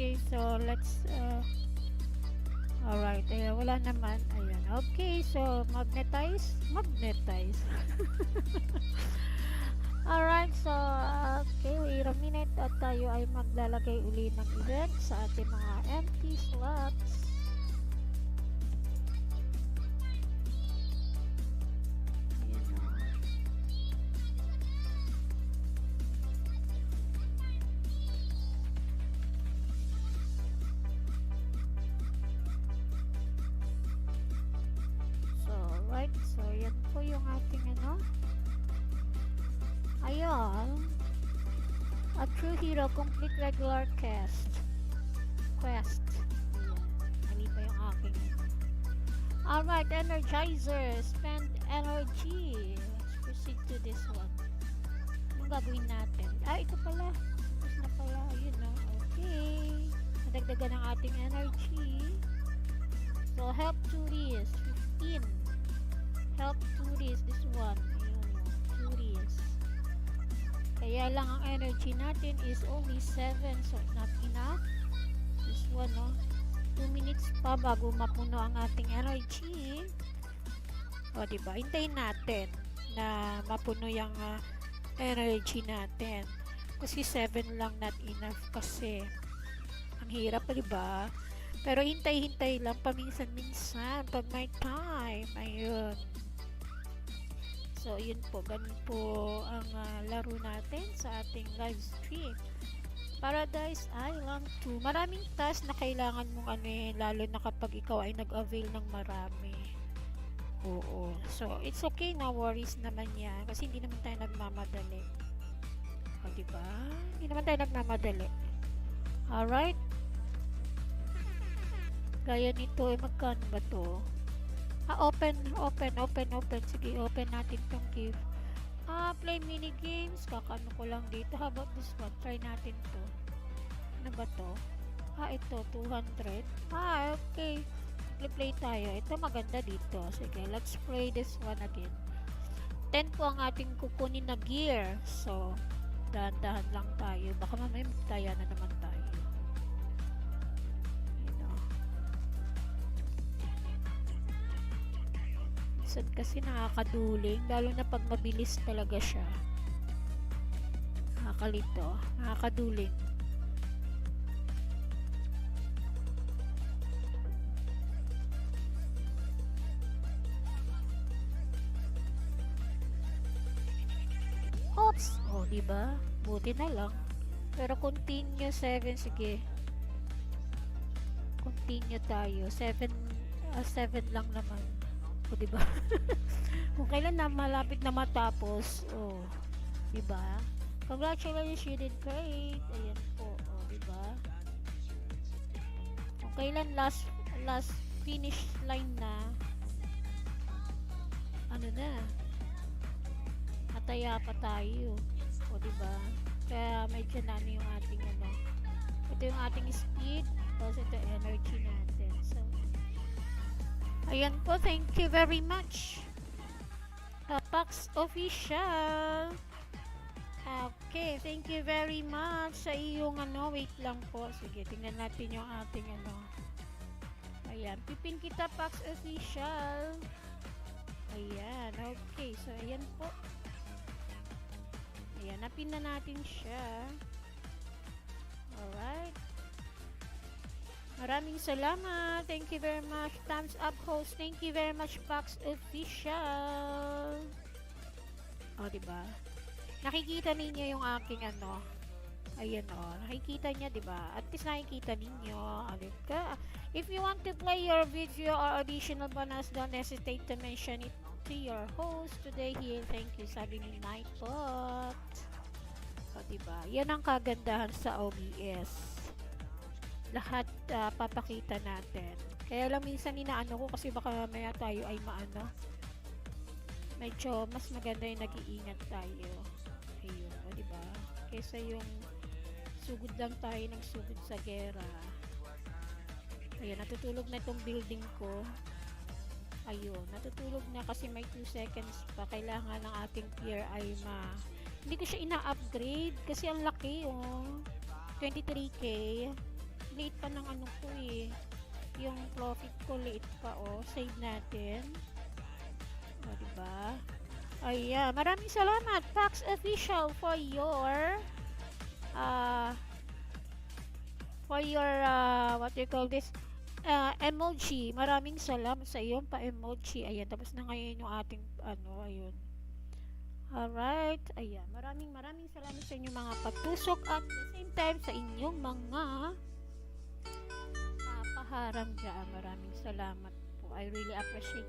S5: Okay, so let's alright, wala naman. Ayan. Okay, so magnetize. Alright, so okay, wait a minute at tayo ay maglalagay uli ng event sa ating mga empty slots. Ayan o. So, right, so yan po yung ating ano. Ayun. A True Hero Complete Regular Quest. Ayan. Mali pa yung aking. Alright, Energizer. Spend energy. Let's proceed to this one. Anong gagawin natin? Ito pala. Tapos na pala. Ayun no. Okay. Nadagdagan ang ating energy. So, help tourist. 15. Help tourist. This one. Ayun no. Tourist. Kaya lang ang energy natin is only 7, so not enough. This one, no? 2 minutes pa bago mapuno ang ating energy. O, diba? Hintayin natin na mapuno yung energy natin. Kasi 7 lang not enough kasi ang hirap, diba? Pero hintay-hintay lang paminsan-minsan pag may time. Ayun. So, yun po. Ganun po ang laro natin sa ating live stream. Paradise Island 2. Maraming task na kailangan mong lalo na kapag ikaw ay nag-avail ng marami. Oo. So, it's okay, no worries naman yan. Kasi hindi naman tayo nagmamadali. O, diba? Hindi naman tayo nagmamadali. Alright? Gaya nito, magkano ba to? Open. Sige, open natin tong give. Play mini games. Kakano ko lang dito. How about this one? Try natin to. Ano ba to? Ito, 200. Okay. Play tayo. Ito maganda dito. Sige, let's play this one again. 10 po ang ating kukunin na gear. So, dahan-dahan lang tayo. Baka mamaya magtaya na naman tayo. Kasi nakakaduling, lalo na pag mabilis talaga siya. Nakakalito, nakakaduling. Oops! O, diba? Buti na lang. Pero continue 7, sige. Continue tayo. 7 lang naman. O, diba? Kung kailan na malapit na matapos, diba? Congratulations, you did great. Ayan po, diba? Kung kailan last finish line na, mataya pa tayo. O, diba? Kaya medyo na yung ating ito yung ating speed, tapos ito energy natin. So, ayan po, thank you very much. Pax Official. Okay, thank you very much sa iyong wait lang po. Sige, tingnan natin yung ating Ayan, pipin kita Pax Official. Ayan, okay. So, ayan po. Ayan, napin na natin siya. Alright. Maraming salamat. Thank you very much. Thumbs up host. Thank you very much Pax Official. O, diba? Nakikita ninyo yung aking Ayan nakikita niya, diba? At least nakikita ninyo. If you want to play your video or additional bonus, don't hesitate to mention it to your host today here. Thank you, sabi ni Nightbot. O, diba? Yan ang kagandahan sa OBS. Lahat papakita natin. Kaya lang minsan inaano ko kasi baka mamaya tayo ay medyo mas maganda yung nag-iingat tayo. Ayun, o, diba? Kesa yung sugod lang tayo ng sugod sa gera. Ayan, natutulog na itong building ko. Ayun, natutulog na kasi may 2 seconds pa. Kailangan ng ating tier ay hindi ko siya ina-upgrade kasi ang laki, 23k. liit pa ng ano ko eh. Yung profit ko liit pa oh. Save natin. O, diba? Ayan. Maraming salamat, Pax Official, uh, what do you call this? Emoji. Maraming salamat sa iyong pa-emoji. Ayan. Tapos na ngayon yung ating, ano, ayun. Alright. Ayan. Maraming salamat sa inyong mga pagtusok at the same time sa inyong mga paharang dyan. Maraming salamat po. I really appreciate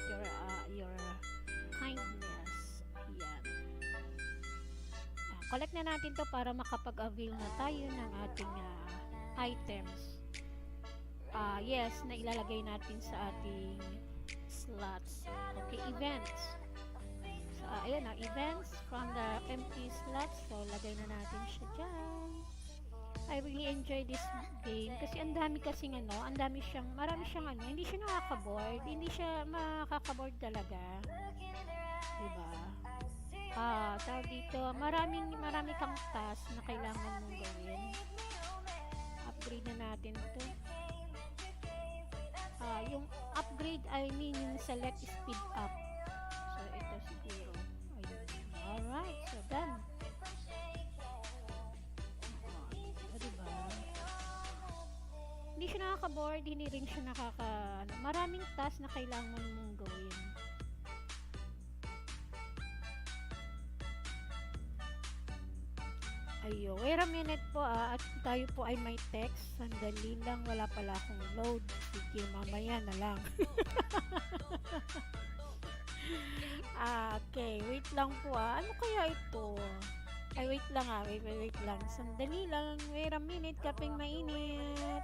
S5: your kindness. Ayan. Collect na natin to para makapag-avail na tayo ng ating items. Yes, na ilalagay natin sa ating slots. Okay, events. So, ayan na, events from the empty slots. So, lagay na natin siya dyan. I really enjoy this game kasi ang dami kasing ano, marami siyang ano, hindi siya nakaka-board, hindi siya makaka-board talaga. Diba? Tawag dito, marami kang task na kailangan mong gawin. Upgrade na natin to. Yung upgrade, I mean yung select speed up. So, ito siguro. Ayun. Alright, so done. Diba? Hindi siya nakaka-board, hindi rin siya maraming task na kailangan mong gawin. Ayo, wait a minute po at tayo po ay may text. Sandali lang, wala pala akong load. Sige, mamaya na lang. Okay, wait lang po Ano kaya ito? Ay, wait lang wait lang. Sandali lang, wait a minute, kaping mainit.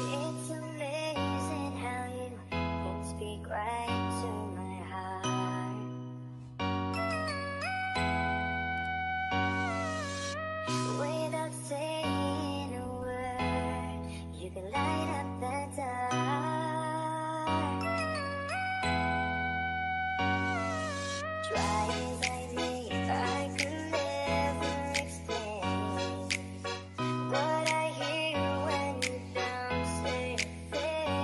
S3: It's amazing how you can speak right to my heart. Without saying a word, you can light up the dark. Try as I may, I could never explain what I hear when you don't say a thing.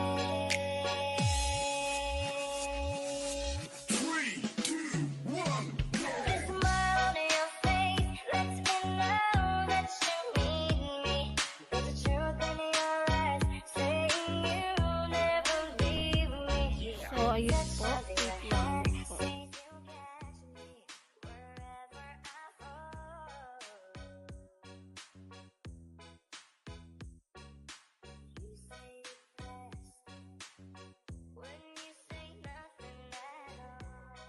S4: 3, 2, 1, go!
S3: The smile on your face lets me know that you need me. There's a truth in your eyes saying you'll never leave me.
S5: So, ayun
S3: Touch
S5: po.
S3: of your
S5: Wait lang
S3: hand
S5: po.
S3: says you'll catch me wherever I fall. You say it best when you say nothing at all.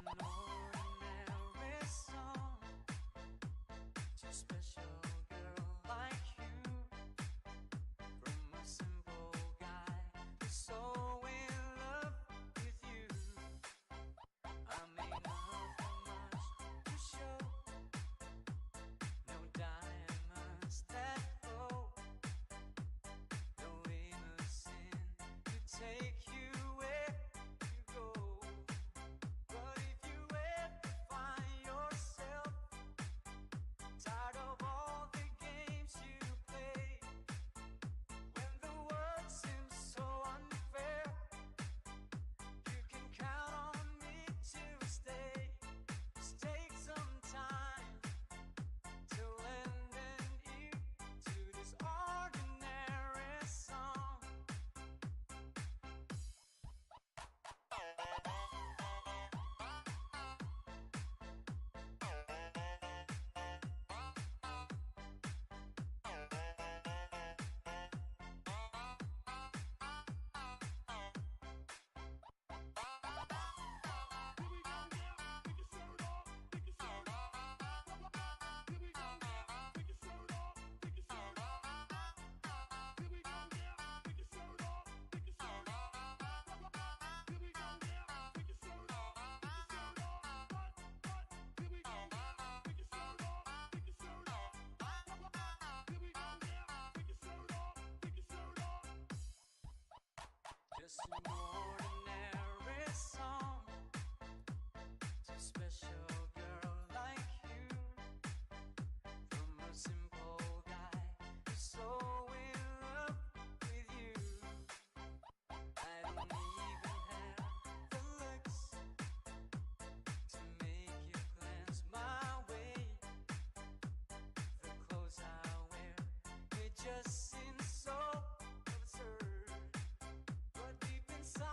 S2: ordinary song to a special girl like you. From a simple guy who's so in love with you. I may not have much to show, no diamonds that glow, no limousine to take you where you go. But if you ever find yourself tired of all the games you play, when the world seems so unfair, you can count on me to stay. Just take some time to lend an ear to this ordinary song. Just an ordinary song to a special girl like you. From a simple guy who's so in love with you. I don't even have the looks to make you glance my way. The clothes I wear, they just seem so absurd. But deep inside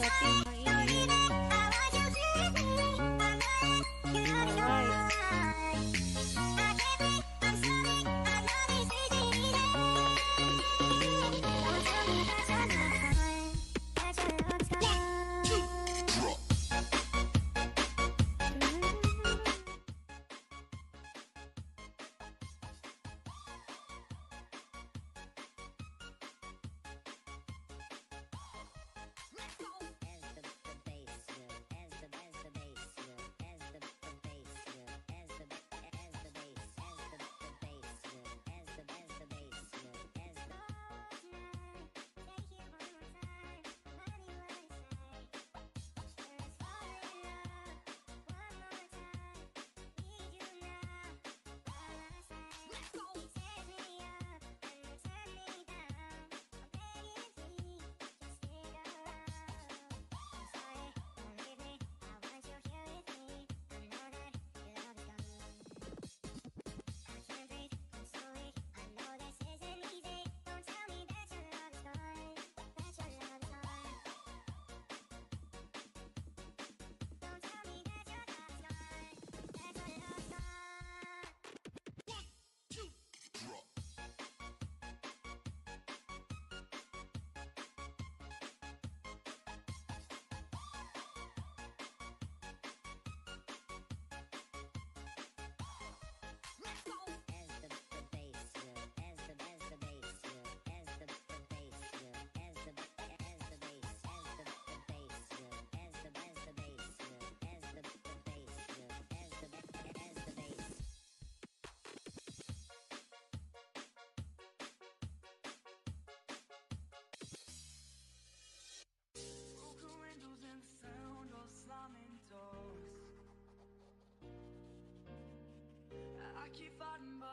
S5: Dating mainit. Alright.
S2: Broken windows and the sound of slamming doors. I keep fighting, but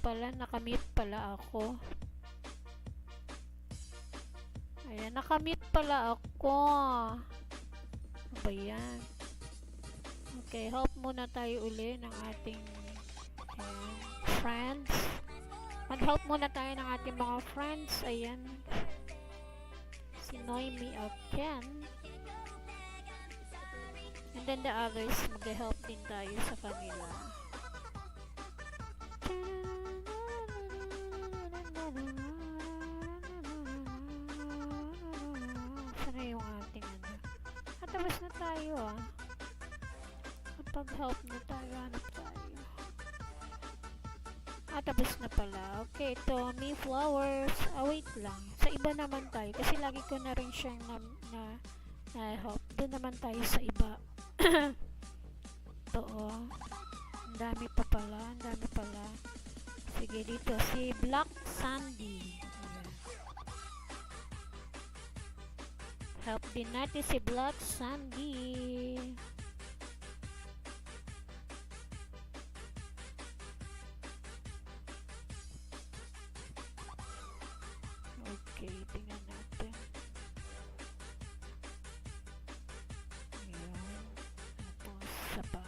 S5: pala, nakamute pala ako. Ayan, nakamute pala ako. Ano ba yan? Okay, help muna tayo uli ng ating ayan, friends. Mag-help muna tayo ng ating mga friends. Ayan. Si Noemi again. And then the others, mag-help din tayo sa kanila. Sana yung ating ano. At tapos na tayo ah. Kapag-help na tayo, hanap tayo. Tapos na pala. Okay, ito, me flowers. Wait lang. Sa iba naman tayo. Kasi lagi ko na rin siyang na-help. Doon naman tayo sa iba. Ito, oh. Ang dami pa pala. Ang dami pala. Sige, dito. Si Black Sandy. Ayan. Help din natin si Black Sandy. Okay, tingnan natin. Ayan. Tapos, isa pa.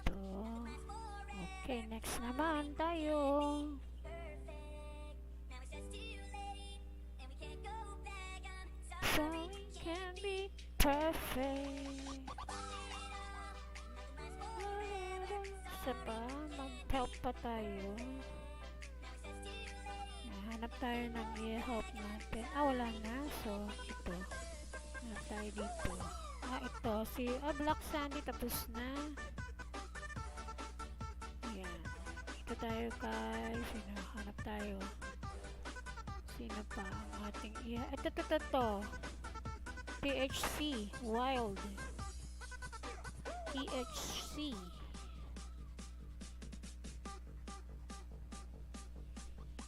S5: Ito. Okay, next naman tayo. So we can be perfect. Isa pa, mag-help pa tayo. Hanap tayo ng i-help natin. Wala na. So, ito. Hanap tayo dito. Ito. Si Black Sandy tapos na. Ayan. Ito tayo kay sino? Hanap tayo. Sino pa ang ating ito. THC. Wild. THC.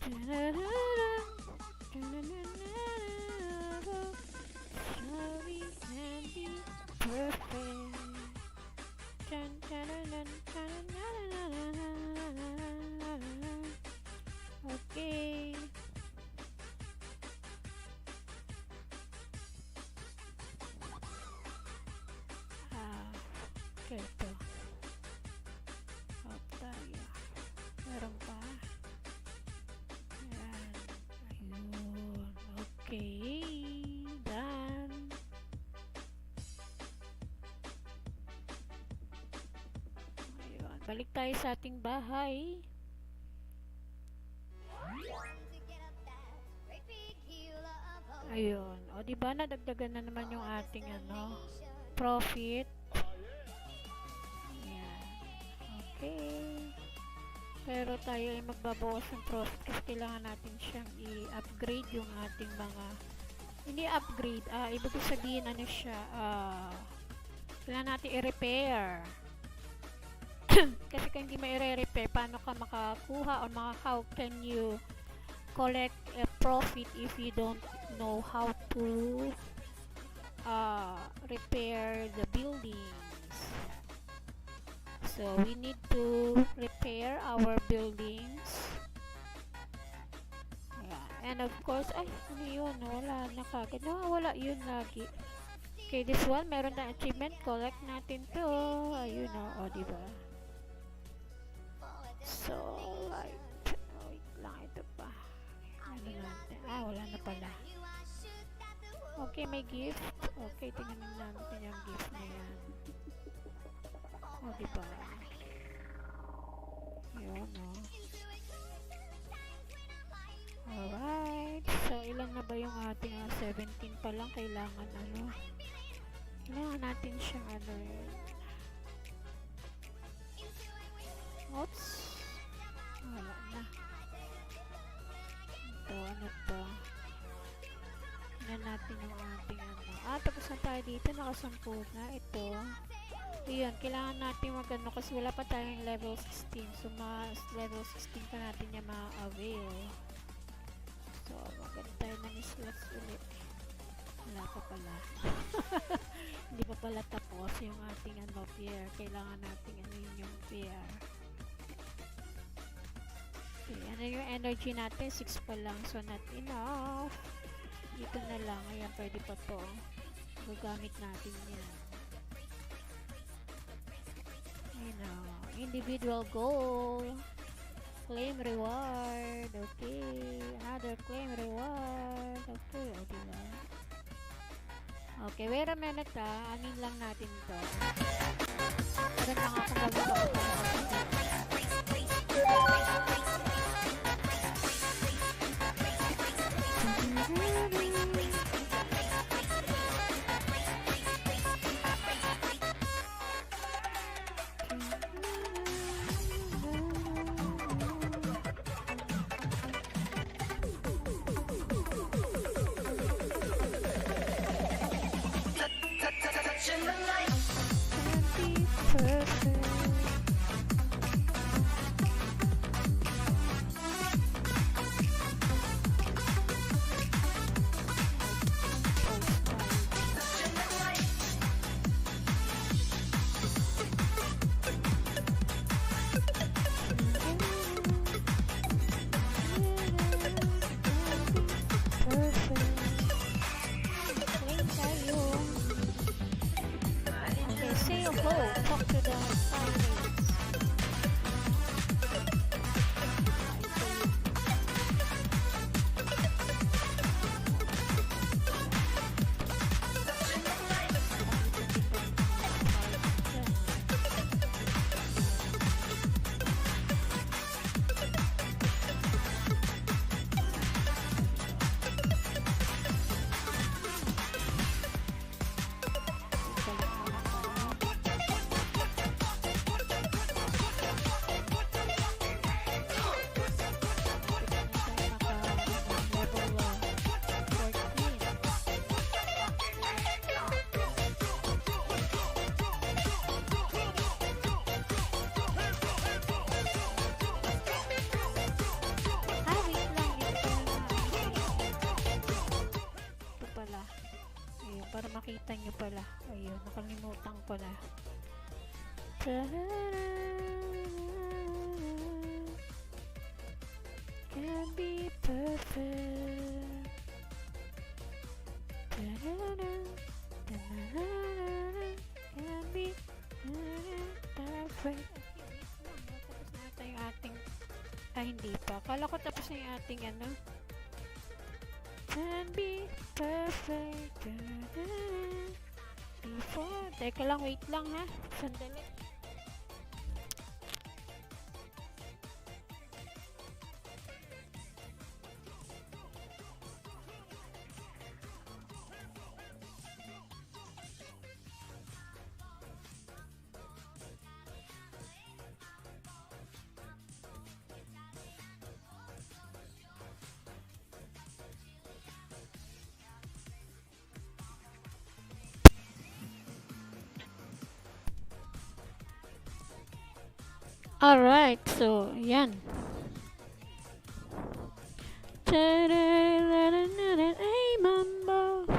S5: So we can be perfect. Okay. Okay, ito. Help tayo. Meron pa. Ayan. Ayun. Okay. Done. Ayun. Balik tayo sa ating bahay. Ayun. O, diba nadagdagan na naman yung ating profit. Ayan. Okay. Pero tayo ay magbabawas ng profit kasi kailangan natin siyang i-upgrade yung ating mga hindi upgrade, ibig sabihin ano siya, kailangan natin i-repair. Kasi kung hindi ma-repair, paano ka makakuha or how can you collect a profit if you don't know how to repair the buildings. So we need to repair our buildings. Yeah. And of course, ano yun, wala na kagad, wala yun lagi. Okay, this one meron na achievement, collect natin to. Ayun diba? So like wait lang, ito pa. Ano natin? Wala na pala. Okay, may gift. Okay, tingnan natin yung gift na yan. Diba? Yun, Alright. So, ilan na ba yung ating 17 pa lang. Kailangan kailangan natin siyang oops. Wala na. Ito, ano to? Tingnan natin yung ating tapos na tayo dito. Nakasampu na. Ito. Ayan, kailangan natin kasi wala pa tayong level 16. So, level 16 pa natin niya ma-avail. So, maganda tayo ng slots ulit. Wala pa pala. Hindi pa pala tapos yung ating pair. Kailangan natin yung pair. Ano yung energy natin? 6 pa lang. So, not enough. Dito na lang. Ayan, pwede pa to. Gagamit natin yan. You know, individual goal. Claim reward. Okay. Another claim reward. Okay, o diba? Okay, wait a minute anin lang natin to. Meron lang ako gagawa ko.
S2: Touching the light.
S5: Perfect. Claim tayo. Okay, say hello. Talk to the silence. Para makita nyo pala. Ayun, nakalimutan ko na. Can be perfect. Can be perfect. Tapos na ata yung ating hindi pa. Kala ko tapos na yung ating ano. Can be perfect. Before. Teka lang, wait lang ha. Sandali. Alright, so, yan. Ay, mambo.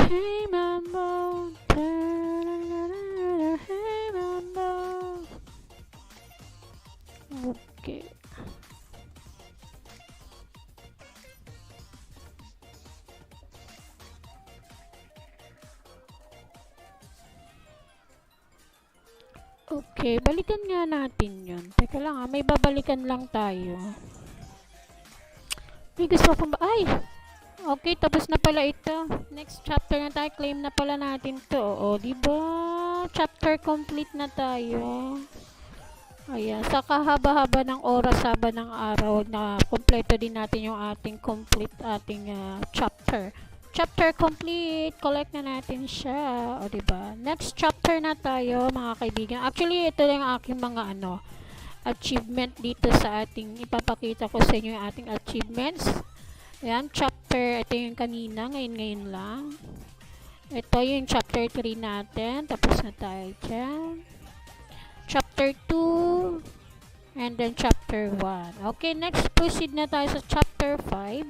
S5: Hey mambo, hey mambo. Okay. Okay, balikan nga natin yun. Teka lang may babalikan lang tayo. May gusto akong ay! Okay, tapos na pala ito. Next chapter na tayo. Claim na pala natin to. O, diba? Chapter complete na tayo. Ayan. Sa kahaba-haba ng oras, haba ng araw, na kompleto din natin yung ating complete ating chapter. Chapter complete. Collect na natin siya. O, diba? Next chapter na tayo, mga kaibigan. Actually, ito lang ang aking mga achievement dito sa ating, ipapakita ko sa inyo yung ating achievements. Ayan, chapter, ito yung kanina, ngayon lang. Ito yung chapter 3 natin, tapos na tayo dyan. Chapter 2, and then chapter 1. Okay, next proceed na tayo sa chapter 5.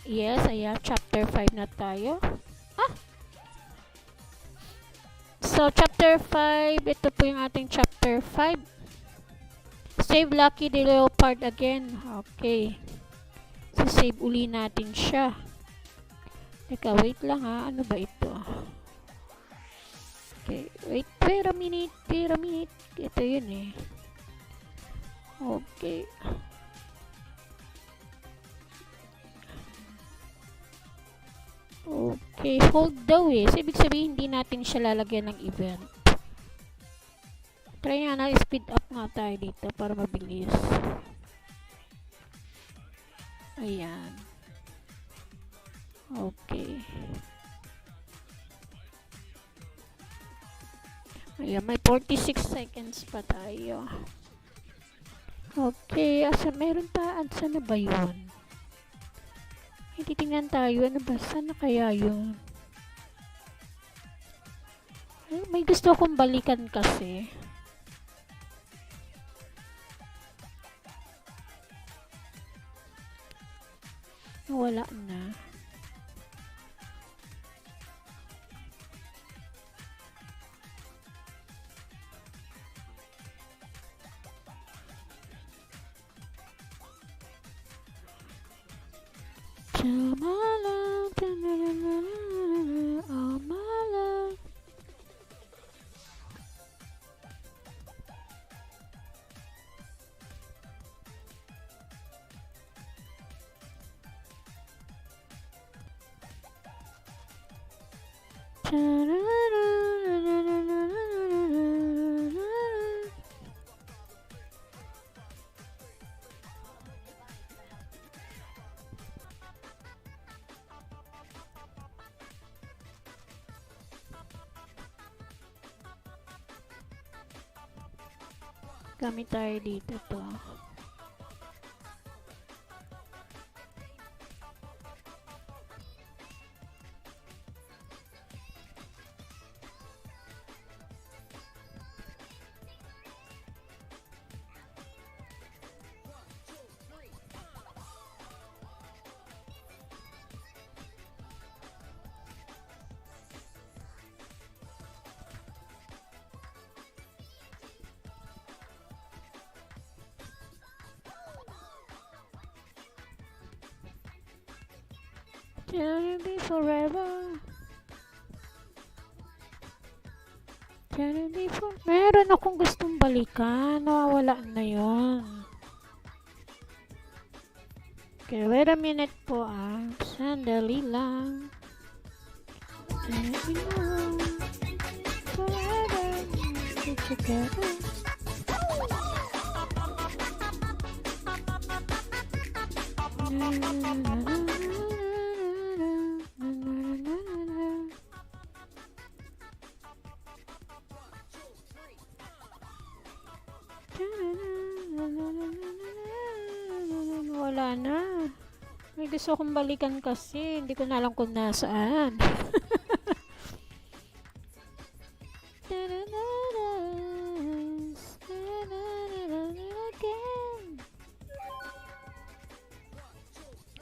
S5: Yes, ayan, chapter 5 na tayo. So, chapter 5, ito po yung ating chapter 5. Save Lucky the Leopard again. Okay. So, save uli natin siya. Teka, wait lang ha. Ano ba ito? Okay, wait a minute. Ito yun eh. Okay. Okay, hold daw eh. So, ibig sabihin, hindi natin siya lalagyan ng event. Try nga na, speed up nga tayo dito para mabilis. Ayan. Okay. Ayan, may 46 seconds pa tayo. Okay, meron pa. Saan na ba yun? Titingnan tayo. Ano ba? Saan na kaya yun? Ay, may gusto akong balikan kasi. Wala na. Malam, oh malam. Gamit tayo dito to. Can it be forever? Can it be for... Meron akong gustong balikan. Nawawala na yun. Okay, wait a minute po Sandali lang. Can it be now? Forever. We're together. Na, na, na, na, na. Wala na. May gusto akong balikan kasi. Hindi ko na alam kung nasaan.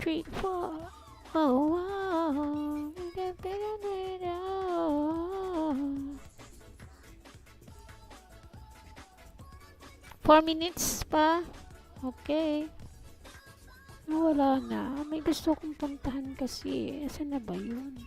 S5: Three, four. Oh, wow. 4 minutes pa. Okay. Wala na. May gusto kong puntahan kasi. Saan na ba yun?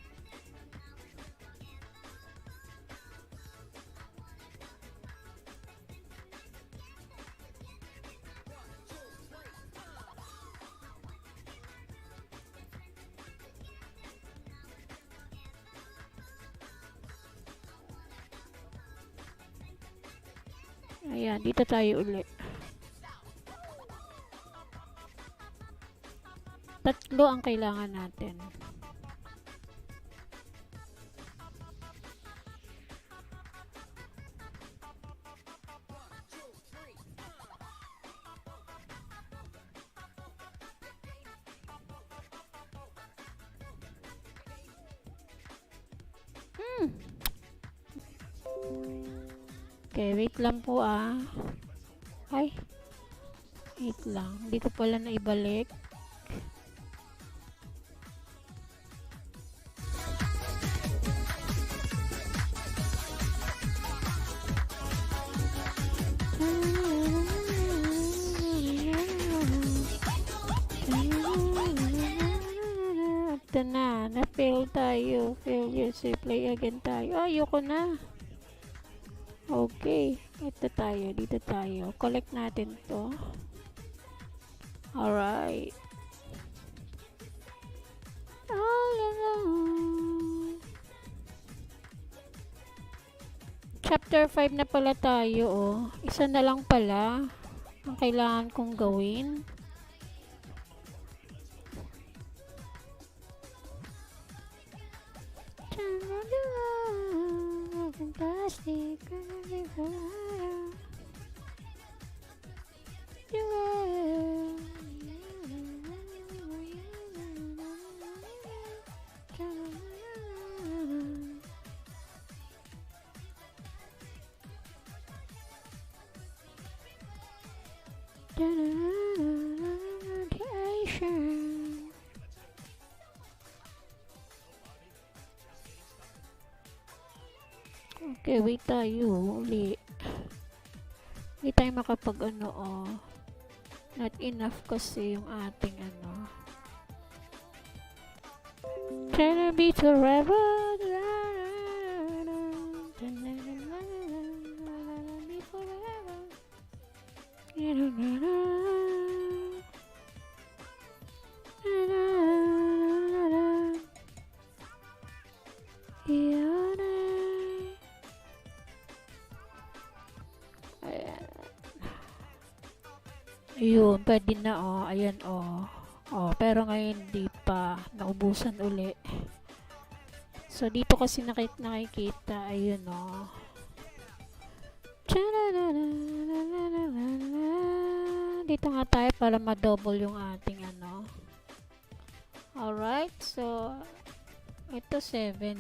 S5: Ayan, dito tayo ulit. 3 ang kailangan natin. Okay, wait lang po ah. Ay, wait lang. Hindi ko pala na ibalik. Ito na. Na-fail tayo. Failure. So, play again tayo. Ayoko na. Okay. Ito tayo. Dito tayo. Collect natin to. Alright. All alone. Chapter 5 na pala tayo, oh. Isa na lang pala ang kailangan kong gawin. Fantastic. Okay, wait tayo. Uli. Hindi tayo makapag ano, oh. Not enough kasi yung ating ano. Trying to be forever. Be forever. Ayun, pwede na oh. Ayan oh. Oh, pero ngayon hindi pa. Naubusan uli. So, dito kasi nakikita. Ayun oh. Dito nga tayo para ma-double yung ating ano. Alright, so ito 7.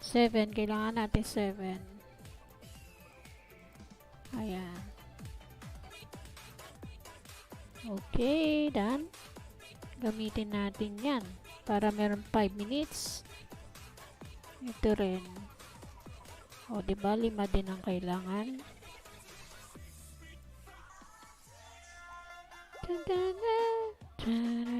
S5: 7, kailangan natin 7. Ayan. Okay, done. Gamitin natin yan para meron 5 minutes. Ito rin. O, diba? 5 din ang kailangan. Dun, dun, dun, dun.